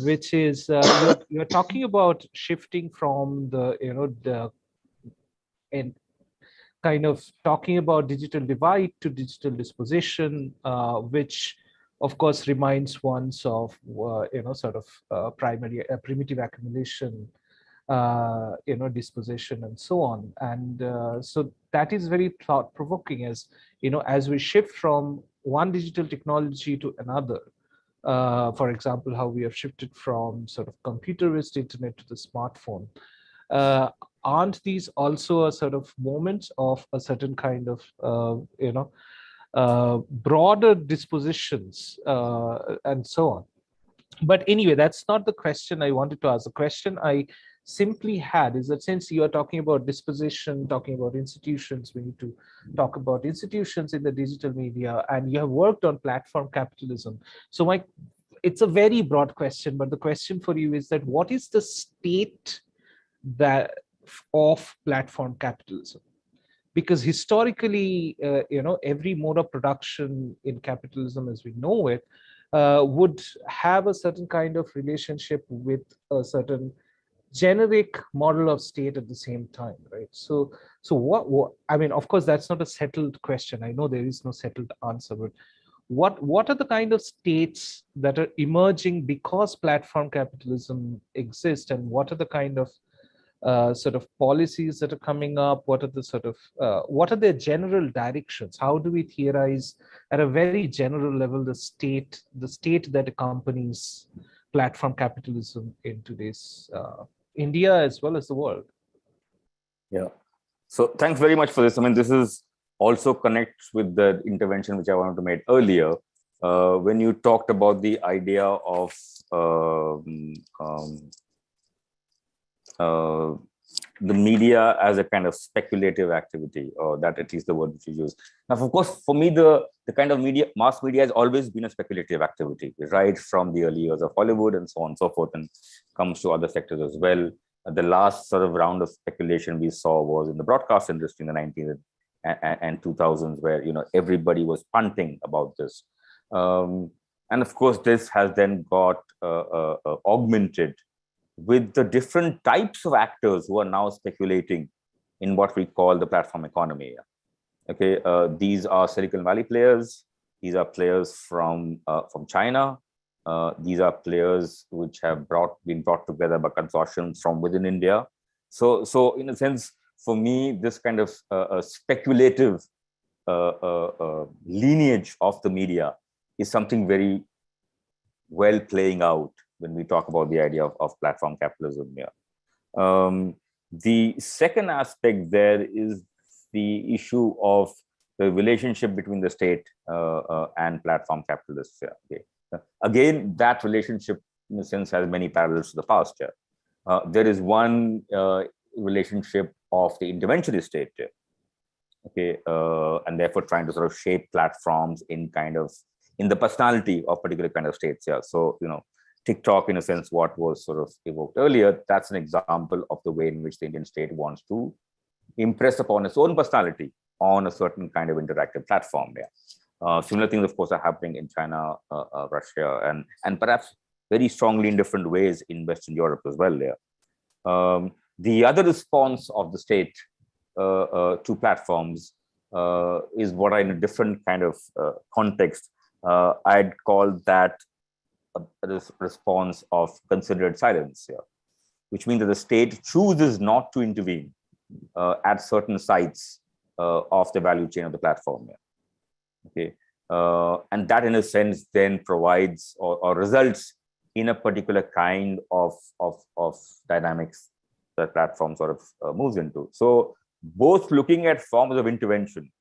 which is you're talking about shifting from the and kind of talking about digital divide to digital disposition, which of course reminds one of sort of primitive accumulation, disposition, and so on. And so that is very thought-provoking, as we shift from one digital technology to another. For example, how we have shifted from sort of computer-based internet to the smartphone. Aren't these also a sort of moments of a certain kind of broader dispositions and so on? But anyway, that's not the question I wanted to ask. The question I simply had is that since you are talking about disposition, talking about institutions, we need to talk about institutions in the digital media, and you have worked on platform capitalism. So it's a very broad question, but the question for you is that what is the state of platform capitalism? Because historically, every mode of production in capitalism as we know it would have a certain kind of relationship with a certain generic model of state at the same time, right? So what I mean, of course, that's not a settled question. I know there is no settled answer, but what are the kind of states that are emerging because platform capitalism exists, and what are the kind of sort of policies that are coming up? What are the sort of what are their general directions? How do we theorize at a very general level the state that accompanies platform capitalism in today's India as well as the world? Yeah. So thanks very much for this. I mean, this is also connects with the intervention which I wanted to make earlier when you talked about the idea of the media as a kind of speculative activity, or that at least the word which you use. Now, of course, for me, the kind of mass media has always been a speculative activity, right from the early years of Hollywood and so on and so forth, and comes to other sectors as well. The last sort of round of speculation we saw was in the broadcast industry in the 1990s and 2000s, where everybody was punting about this. And of course, this has then got augmented with the different types of actors who are now speculating in what we call the platform economy. Okay, these are Silicon Valley players. These are players from China. These are players which have been brought together by consortiums from within India. So in a sense, for me, this kind of speculative lineage of the media is something very well playing out when we talk about the idea of platform capitalism. Yeah. The second aspect there is the issue of the relationship between the state and platform capitalists. Yeah. Okay. Again, that relationship, in a sense, has many parallels to the past. Yeah. There is one relationship of the interventionist state. Yeah. Okay, and therefore trying to sort of shape platforms in the personality of particular kind of states. Yeah. So, TikTok, in a sense, what was sort of evoked earlier, that's an example of the way in which the Indian state wants to impress upon its own personality on a certain kind of interactive platform. Yeah. Similar things, of course, are happening in China, Russia, and perhaps very strongly in different ways in Western Europe as well. Yeah. The other response of the state to platforms is what I, in a different kind of context, I'd call that a response of considered silence here, which means that the state chooses not to intervene at certain sites of the value chain of the platform. Yeah. Okay, and that, in a sense, then provides or results in a particular kind of dynamics that platform sort of moves into. So, both looking at forms of intervention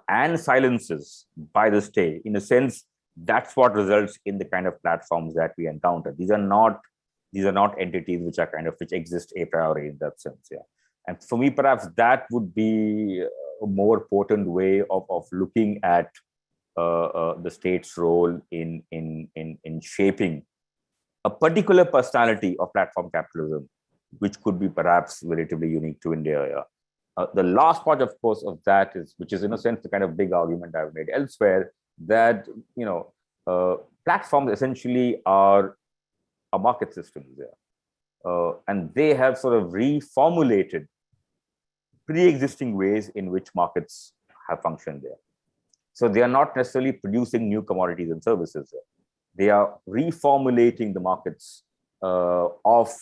and silences by the state, in a sense, that's what results in the kind of platforms that we encounter. These are not entities which exist a priori in that sense. Yeah. And for me, perhaps that would be a more potent way of looking at the state's role in shaping a particular personality of platform capitalism, which could be perhaps relatively unique to India. Yeah. The last part, of course, of that which is in a sense the kind of big argument I've made elsewhere, that platforms essentially are market systems there, and they have sort of reformulated pre-existing ways in which markets have functioned there. So they are not necessarily producing new commodities and services there. They are reformulating the markets of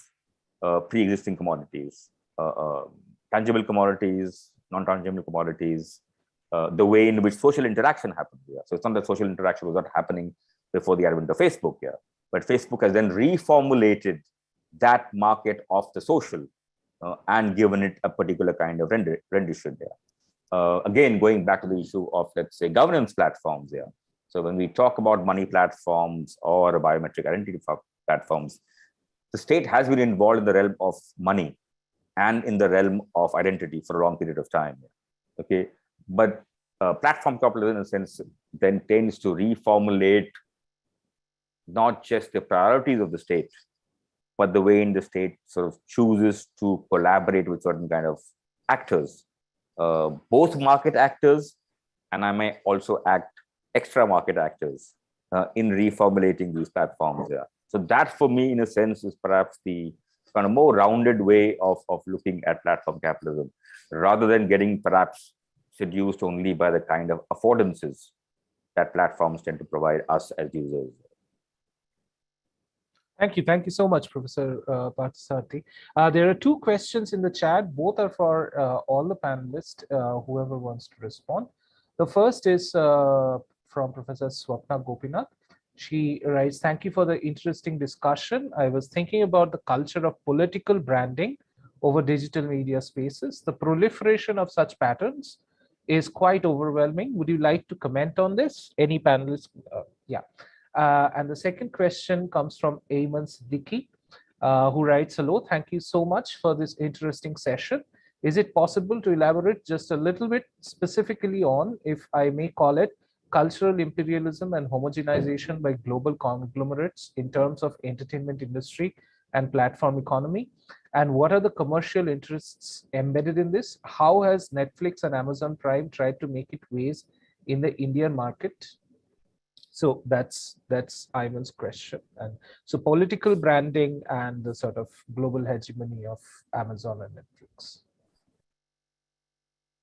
pre-existing commodities, tangible commodities, non-tangible commodities, the way in which social interaction happens. Yeah. So it's not that social interaction was not happening before the advent of Facebook. Yeah. But Facebook has then reformulated that market of the social and given it a particular kind of rendition there. Again, going back to the issue of, let's say, governance platforms there. So when we talk about money platforms or biometric identity platforms, the state has been involved in the realm of money and in the realm of identity for a long period of time. Okay, but platform capitalism, in a sense, then tends to reformulate not just the priorities of the state, but the way in the state sort of chooses to collaborate with certain kind of actors, both market actors, and I may also act extra market actors in reformulating these platforms. Yeah. So that, for me, in a sense, is perhaps the kind of more rounded way of looking at platform capitalism, rather than getting perhaps seduced only by the kind of affordances that platforms tend to provide us as users. Thank you so much, Professor Parthasarathi. There are two questions in the chat. Both are for all the panelists, whoever wants to respond. The first is from Professor Swapna Gopinath. She writes, "Thank you for the interesting discussion. I was thinking about the culture of political branding over digital media spaces. The proliferation of such patterns is quite overwhelming. Would you like to comment on this? Any panelists?" Yeah. And the second question comes from Ayman Siddiqui, who writes, "Hello, thank you so much for this interesting session. Is it possible to elaborate just a little bit specifically on, if I may call it, cultural imperialism and homogenization by global conglomerates in terms of entertainment industry and platform economy? And what are the commercial interests embedded in this? How has Netflix and Amazon Prime tried to make it ways in the Indian market?" So that's Ivan's question. And so political branding and the sort of global hegemony of Amazon and Netflix.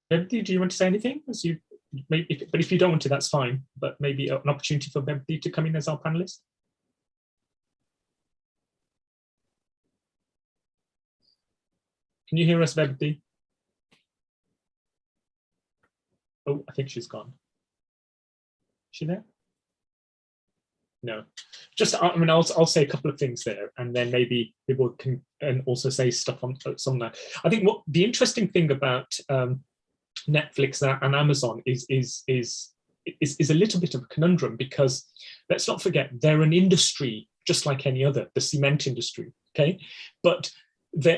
Bebdi, do you want to say anything? But if you don't want to, that's fine. But maybe an opportunity for Bebdi to come in as our panelist. Can you hear us, Bebdi? Oh, I think she's gone. Is she there? No, just I mean, I'll say a couple of things there, and then maybe people can and also say stuff on some of that. I think what the interesting thing about Netflix and Amazon is a little bit of a conundrum, because let's not forget they're an industry just like any other, the cement industry. Okay, but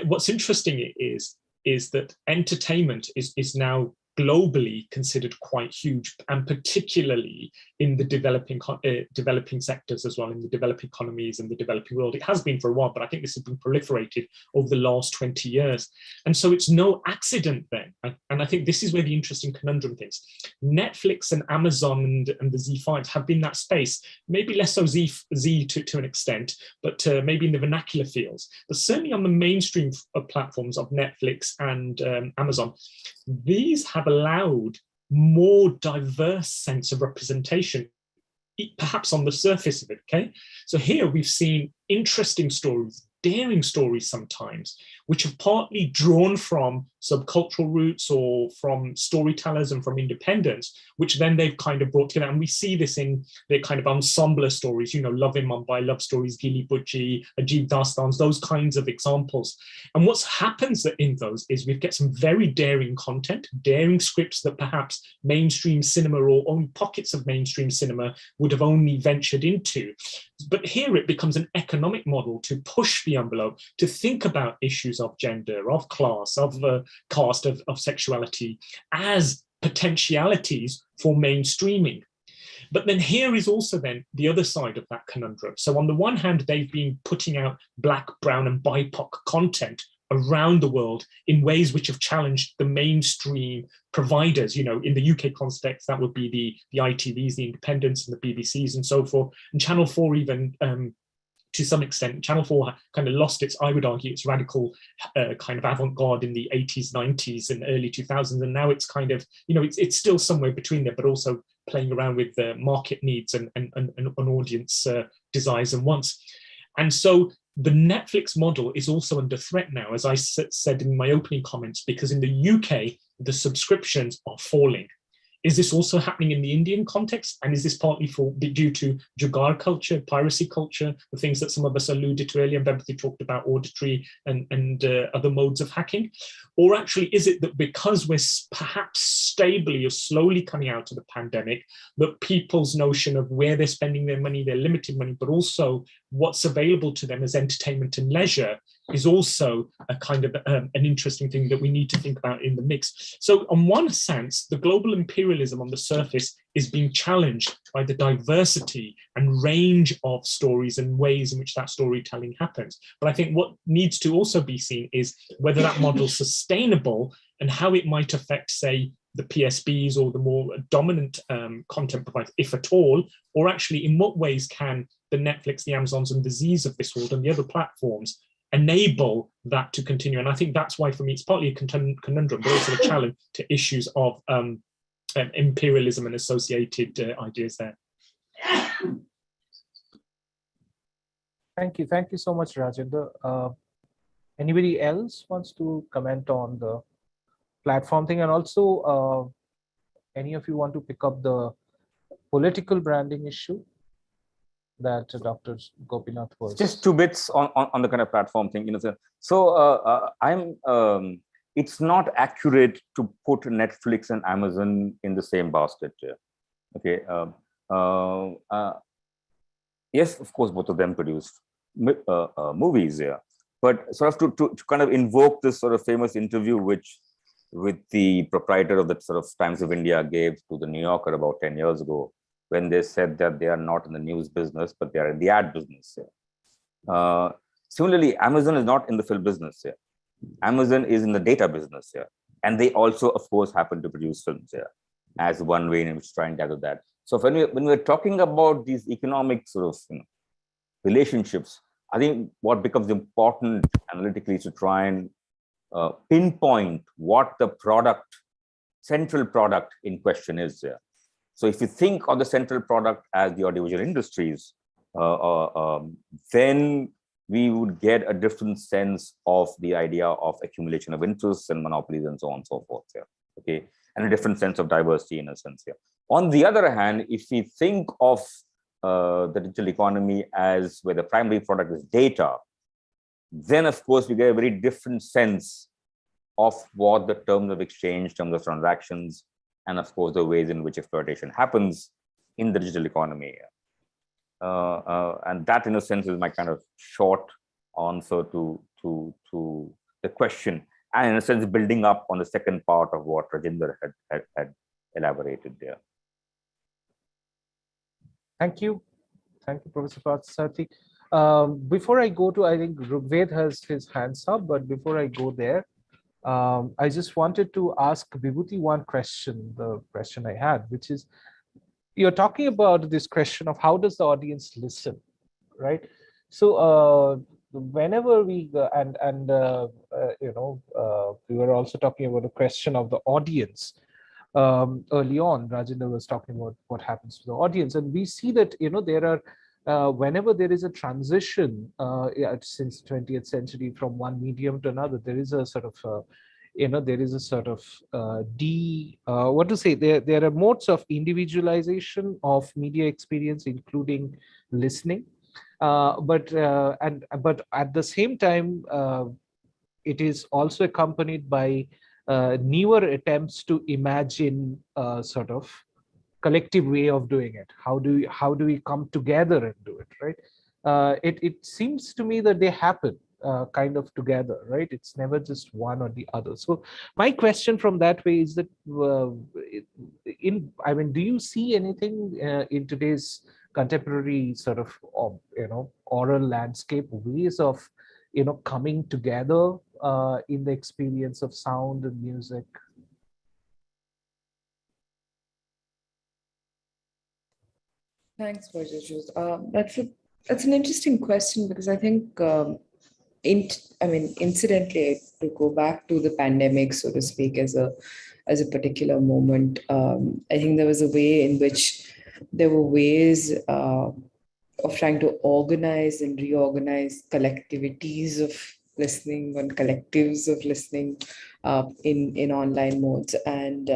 what's interesting is that entertainment is now globally considered quite huge, and particularly in the developing sectors as well, in the developing economies and the developing world. It has been for a while, but I think this has been proliferated over the last 20 years. And so it's no accident then. And I think this is where the interesting conundrum is. Netflix and Amazon and the Z5s have been that space, maybe less so Z to an extent, but maybe in the vernacular fields. But certainly on the mainstream platforms of Netflix and Amazon, these have allowed more diverse sense of representation, perhaps on the surface of it. Okay, so here we've seen interesting stories, daring stories sometimes, which have partly drawn from subcultural roots or from storytellers and from independents, which then they've kind of brought together. And we see this in their kind of ensemble stories, you know, Love in Mumbai, Love Stories, Gili Butchi, Ajib Dastans, those kinds of examples. And what happens in those is we get some very daring content, daring scripts that perhaps mainstream cinema or only pockets of mainstream cinema would have only ventured into. But here it becomes an economic model to push the envelope, to think about issues of gender, of class, of caste, of sexuality as potentialities for mainstreaming. But then here is also then the other side of that conundrum. So on the one hand, they've been putting out Black, Brown and BIPOC content around the world in ways which have challenged the mainstream providers. You know, in the UK context, that would be the ITVs, the independents and the BBCs and so forth. And Channel 4 even, to some extent, Channel 4 kind of lost its, I would argue, its radical kind of avant-garde in the 80s, 90s and early 2000s. And now it's kind of, you know, it's still somewhere between there, but also playing around with the market needs and audience desires and wants. And so the Netflix model is also under threat now, as I said in my opening comments, because in the UK, the subscriptions are falling. Is this also happening in the Indian context? And is this partly due to jugaad culture, piracy culture, the things that some of us alluded to earlier, and Bempathy talked about auditory and other modes of hacking? Or actually, is it that because we're perhaps stably or slowly coming out of the pandemic, that people's notion of where they're spending their money, their limited money, but also what's available to them as entertainment and leisure is also a kind of an interesting thing that we need to think about in the mix. So on one sense, the global imperialism on the surface is being challenged by the diversity and range of stories and ways in which that storytelling happens. But I think what needs to also be seen is whether that model is sustainable and how it might affect, say, the PSBs or the more dominant content providers, if at all, or actually in what ways can the Netflix, the Amazons and the Z's of this world and the other platforms enable that to continue. And I think that's why, for me, it's partly a conundrum, but also a challenge to issues of imperialism and associated ideas there. Thank you so much, Rajendra. Anybody else wants to comment on the platform thing? And also, any of you want to pick up the political branding issue that Dr. Gopinath was? Just two bits on the kind of platform thing. You know, so it's not accurate to put Netflix and Amazon in the same basket. Okay. Yes, of course, both of them produced movies. Yeah, but sort of to kind of invoke this sort of famous interview with the proprietor of the sort of Times of India gave to the New Yorker about 10 years ago, when they said that they are not in the news business, but they are in the ad business. Similarly, Amazon is not in the film business. Amazon is in the data business. And they also, of course, happen to produce films as one way in which to try and gather that. So when we're talking about these economic sort of relationships, I think what becomes important analytically is to try and pinpoint what the central product in question is. So if you think of the central product as the audiovisual industries, then we would get a different sense of the idea of accumulation of interests and monopolies and so on and so forth. Okay, and a different sense of diversity in a sense. On the other hand, if we think of the digital economy as where the primary product is data, then of course we get a very different sense of what the terms of exchange, terms of transactions, and of course the ways in which exploitation happens in the digital economy. And that, in a sense, is my kind of short answer to the question, and in a sense building up on the second part of what Rajinder had elaborated there. Thank you, Professor Parthasarathy. Before I go to, I think Rugved has his hands up, but before I go there, I just wanted to ask Vibhuti one question, the question I had, which is, you're talking about this question of how does the audience listen, right? So whenever we, we were also talking about the question of the audience. Early on, Rajendra was talking about what happens to the audience, and we see that there are whenever there is a transition since 20th century from one medium to another, there is a sort of there is a sort of there are modes of individualization of media experience, including listening, but at the same time it is also accompanied by newer attempts to imagine a sort of collective way of doing it. How do we come together and do it, right? It seems to me that they happen kind of together, right? It's never just one or the other. So my question from that way is that do you see anything in today's contemporary sort of oral landscape, ways of coming together in the experience of sound and music? Thanks, Vajra. That's an interesting question, because I think, incidentally, to go back to the pandemic, so to speak, as a particular moment, I think there was a way in which there were ways of trying to organize and reorganize collectivities of listening and collectives of listening in online modes, and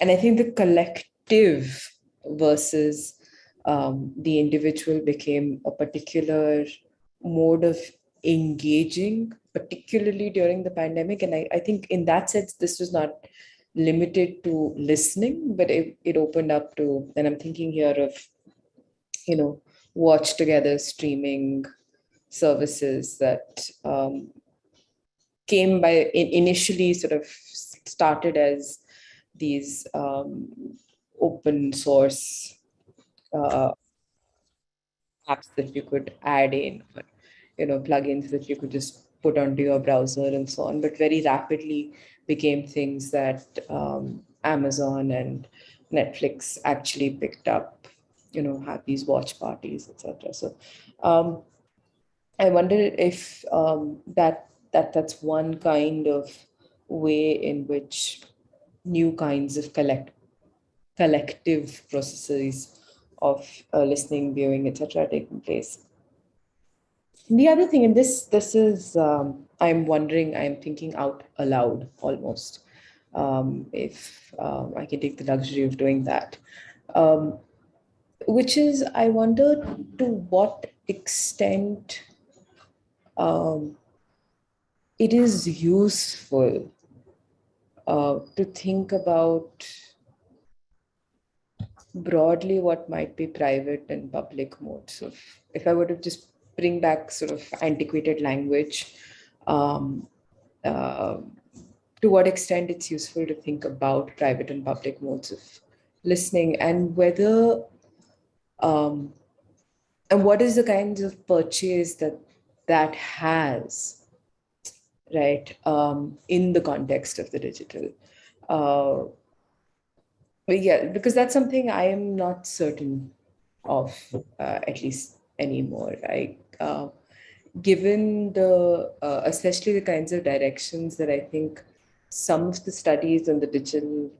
I think the collective versus the individual became a particular mode of engaging, particularly during the pandemic. And I think in that sense, this was not limited to listening, but it opened up to, and I'm thinking here of, watch together streaming services that came by initially sort of started as these open source apps that you could add in, plugins that you could just put onto your browser and so on, but very rapidly became things that Amazon and Netflix actually picked up, had these watch parties, etc. So I wonder if that's one kind of way in which new kinds of collective processes of listening, viewing, etc. are taking place. And the other thing, and this is, I'm thinking out aloud almost, if I can take the luxury of doing that, which is, I wonder to what extent it is useful to think about broadly what might be private and public modes. So if I were to just bring back sort of antiquated language, to what extent it's useful to think about private and public modes of listening, and whether and what is the kinds of purchase that has, right, in the context of the digital. But yeah, because that's something I am not certain of, at least anymore, right? Given the, especially the kinds of directions that I think some of the studies on the digital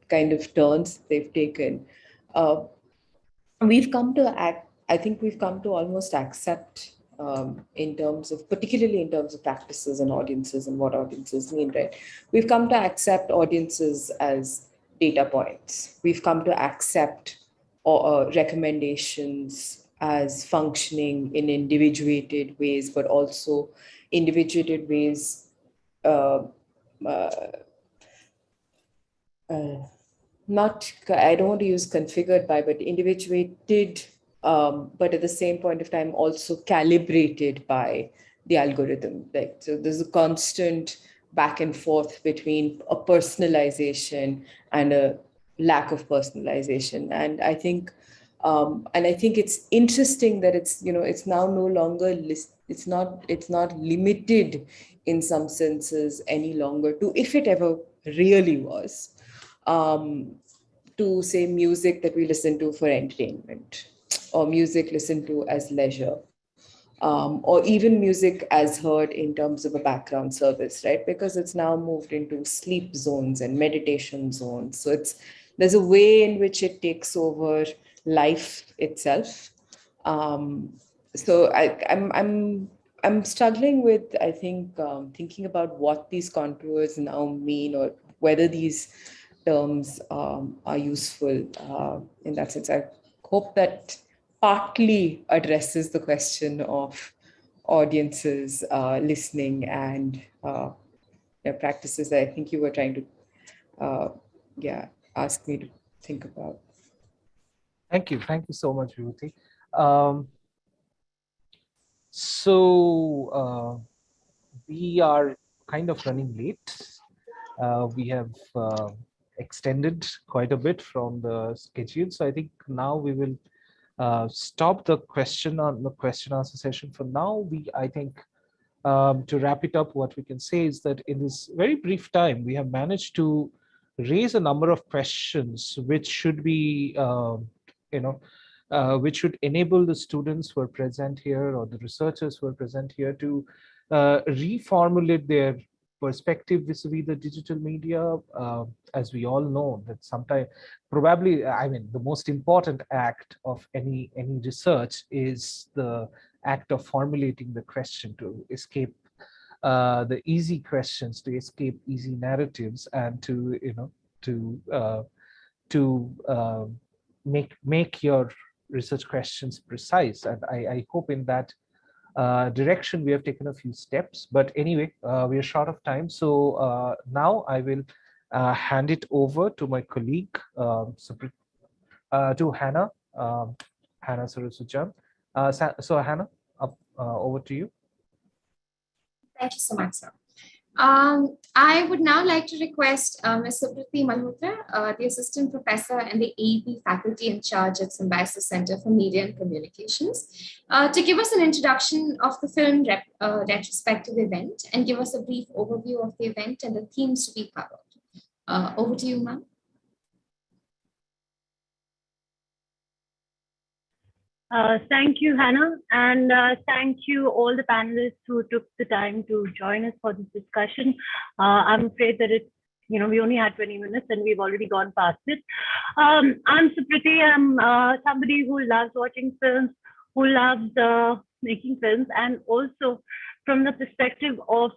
kind of turns they've taken, we've come to almost accept, particularly in terms of practices and audiences and what audiences mean, right? We've come to accept audiences as data points. We've come to accept or recommendations as functioning in individuated ways, but also individuated ways not, I don't want to use configured by, but individuated, but at the same point of time also calibrated by the algorithm. Like, so there's a constant back and forth between a personalization and a lack of personalization. And I think it's interesting that it's now no longer it's not limited in some senses any longer to, if it ever really was, to say music that we listen to for entertainment, or music listened to as leisure, or even music as heard in terms of a background service, right? Because it's now moved into sleep zones and meditation zones. So there's a way in which it takes over life itself. So I'm struggling with, I think, thinking about what these contours now mean, or whether these terms are useful in that sense. I hope that partly addresses the question of audiences listening and practices that I think you were trying to ask me to think about. Thank you so much, Vibhuti. So we are kind of running late. We have extended quite a bit from the schedule, so I think now we will stop the question answer session for now. I think to wrap it up, what we can say is that in this very brief time, we have managed to raise a number of questions which should be, which should enable the students who are present here, or the researchers who are present here, to reformulate their perspective vis-a-vis the digital media. As we all know, that sometimes, probably, I mean, the most important act of any research is the act of formulating the question, to escape the easy questions, to escape easy narratives, and to make your research questions precise. And I hope in that direction we have taken a few steps. But anyway, we are short of time, so now I will hand it over to my colleague, to Hannah Sarasujan. So Hannah, over to you. Thank you so much, sir. I would now like to request Ms. Supriti Malhotra, the Assistant Professor and the AEP Faculty in charge at Symbiosis Center for Media and Communications, to give us an introduction of the film retrospective event and give us a brief overview of the event and the themes to be covered. Over to you, ma'am. Thank you, Hannah, and thank you all the panelists who took the time to join us for this discussion. I'm afraid that we only had 20 minutes and we've already gone past it. I'm Supriti. I'm somebody who loves watching films, who loves making films, and also from the perspective of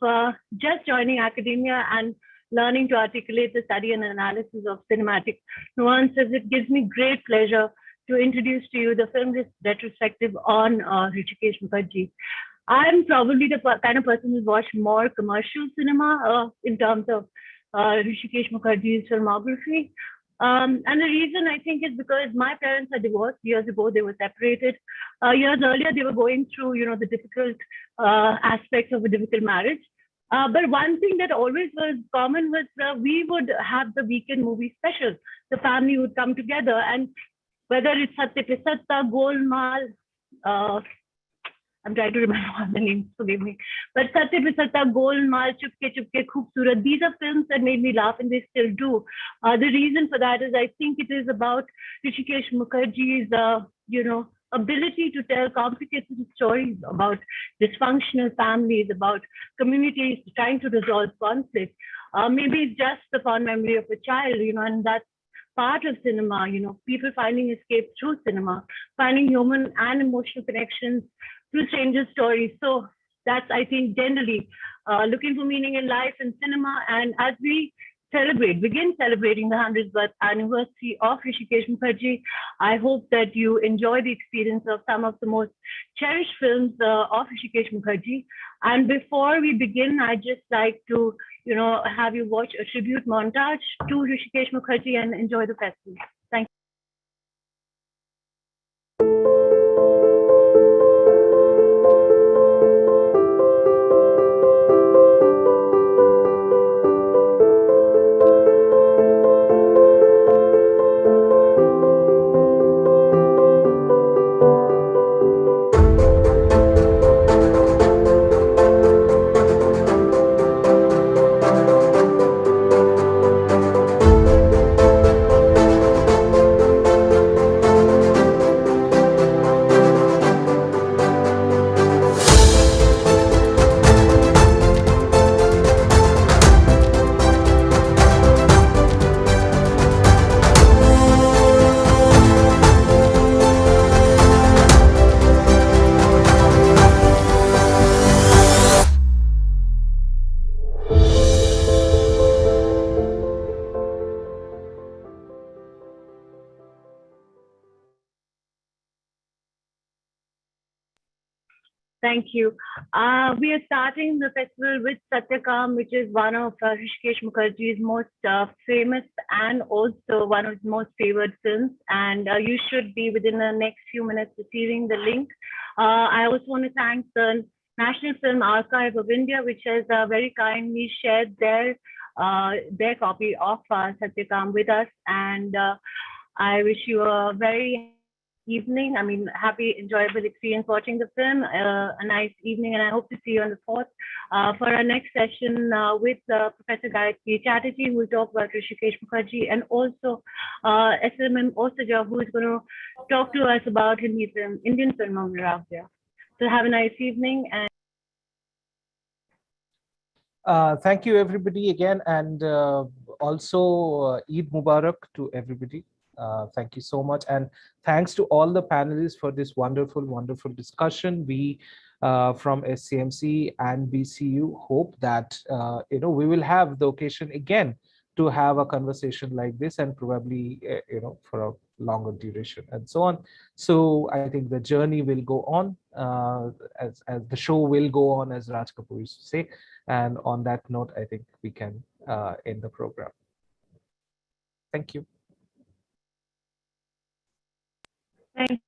just joining academia and learning to articulate the study and analysis of cinematic nuances. It gives me great pleasure to introduce to you the film retrospective on Hrishikesh Mukherjee. I'm probably the kind of person who's watched more commercial cinema in terms of Hrishikesh Mukherjee's filmography. And the reason, I think, is because my parents are divorced. Years ago, they were separated. Years earlier, they were going through, the difficult aspects of a difficult marriage. But one thing that always was common was we would have the weekend movie special. The family would come together, and whether it's Satya Pe Satta, Golmaal, I'm trying to remember all the names, forgive me. But Satya Pe Satta, Golmaal, Chupke Chupke, Khoobsurat, these are films that made me laugh, and they still do. The reason for that is I think it is about Hrishikesh Mukherjee's, ability to tell complicated stories about dysfunctional families, about communities trying to resolve conflict. Maybe it's just the fond memory of a child, and that's part of cinema, people finding escape through cinema, finding human and emotional connections through stranger stories. So that's, I think, generally looking for meaning in life and cinema. And as we begin celebrating the 100th birth anniversary of Rishikesh Mukherjee. I hope that you enjoy the experience of some of the most cherished films of Rishikesh Mukherjee. And before we begin, I'd just like to, have you watch a tribute montage to Rishikesh Mukherjee and enjoy the festival. Thank you. Thank you. We are starting the festival with Satyakam, which is one of Rishikesh Mukherjee's most famous and also one of his most favored films. And you should be within the next few minutes receiving the link. I also want to thank the National Film Archive of India, which has very kindly shared their copy of Satyakam with us. And I wish you a very evening. Happy, enjoyable experience watching the film, a nice evening, and I hope to see you on the 4th for our next session with Professor Gayatri Chatterjee, who will talk about Rishikesh Mukherjee, and also SMM Osaja, who is going to talk to us about Hindi film, Indian film over out there. So have a nice evening. And thank you, everybody, again, and also Eid Mubarak to everybody. Thank you so much, and thanks to all the panelists for this wonderful, wonderful discussion. We from SCMC and BCU hope that we will have the occasion again to have a conversation like this, and probably for a longer duration and so on. So I think the journey will go on, as the show will go on, as Raj Kapoor used to say. And on that note, I think we can end the program. Thank you. thank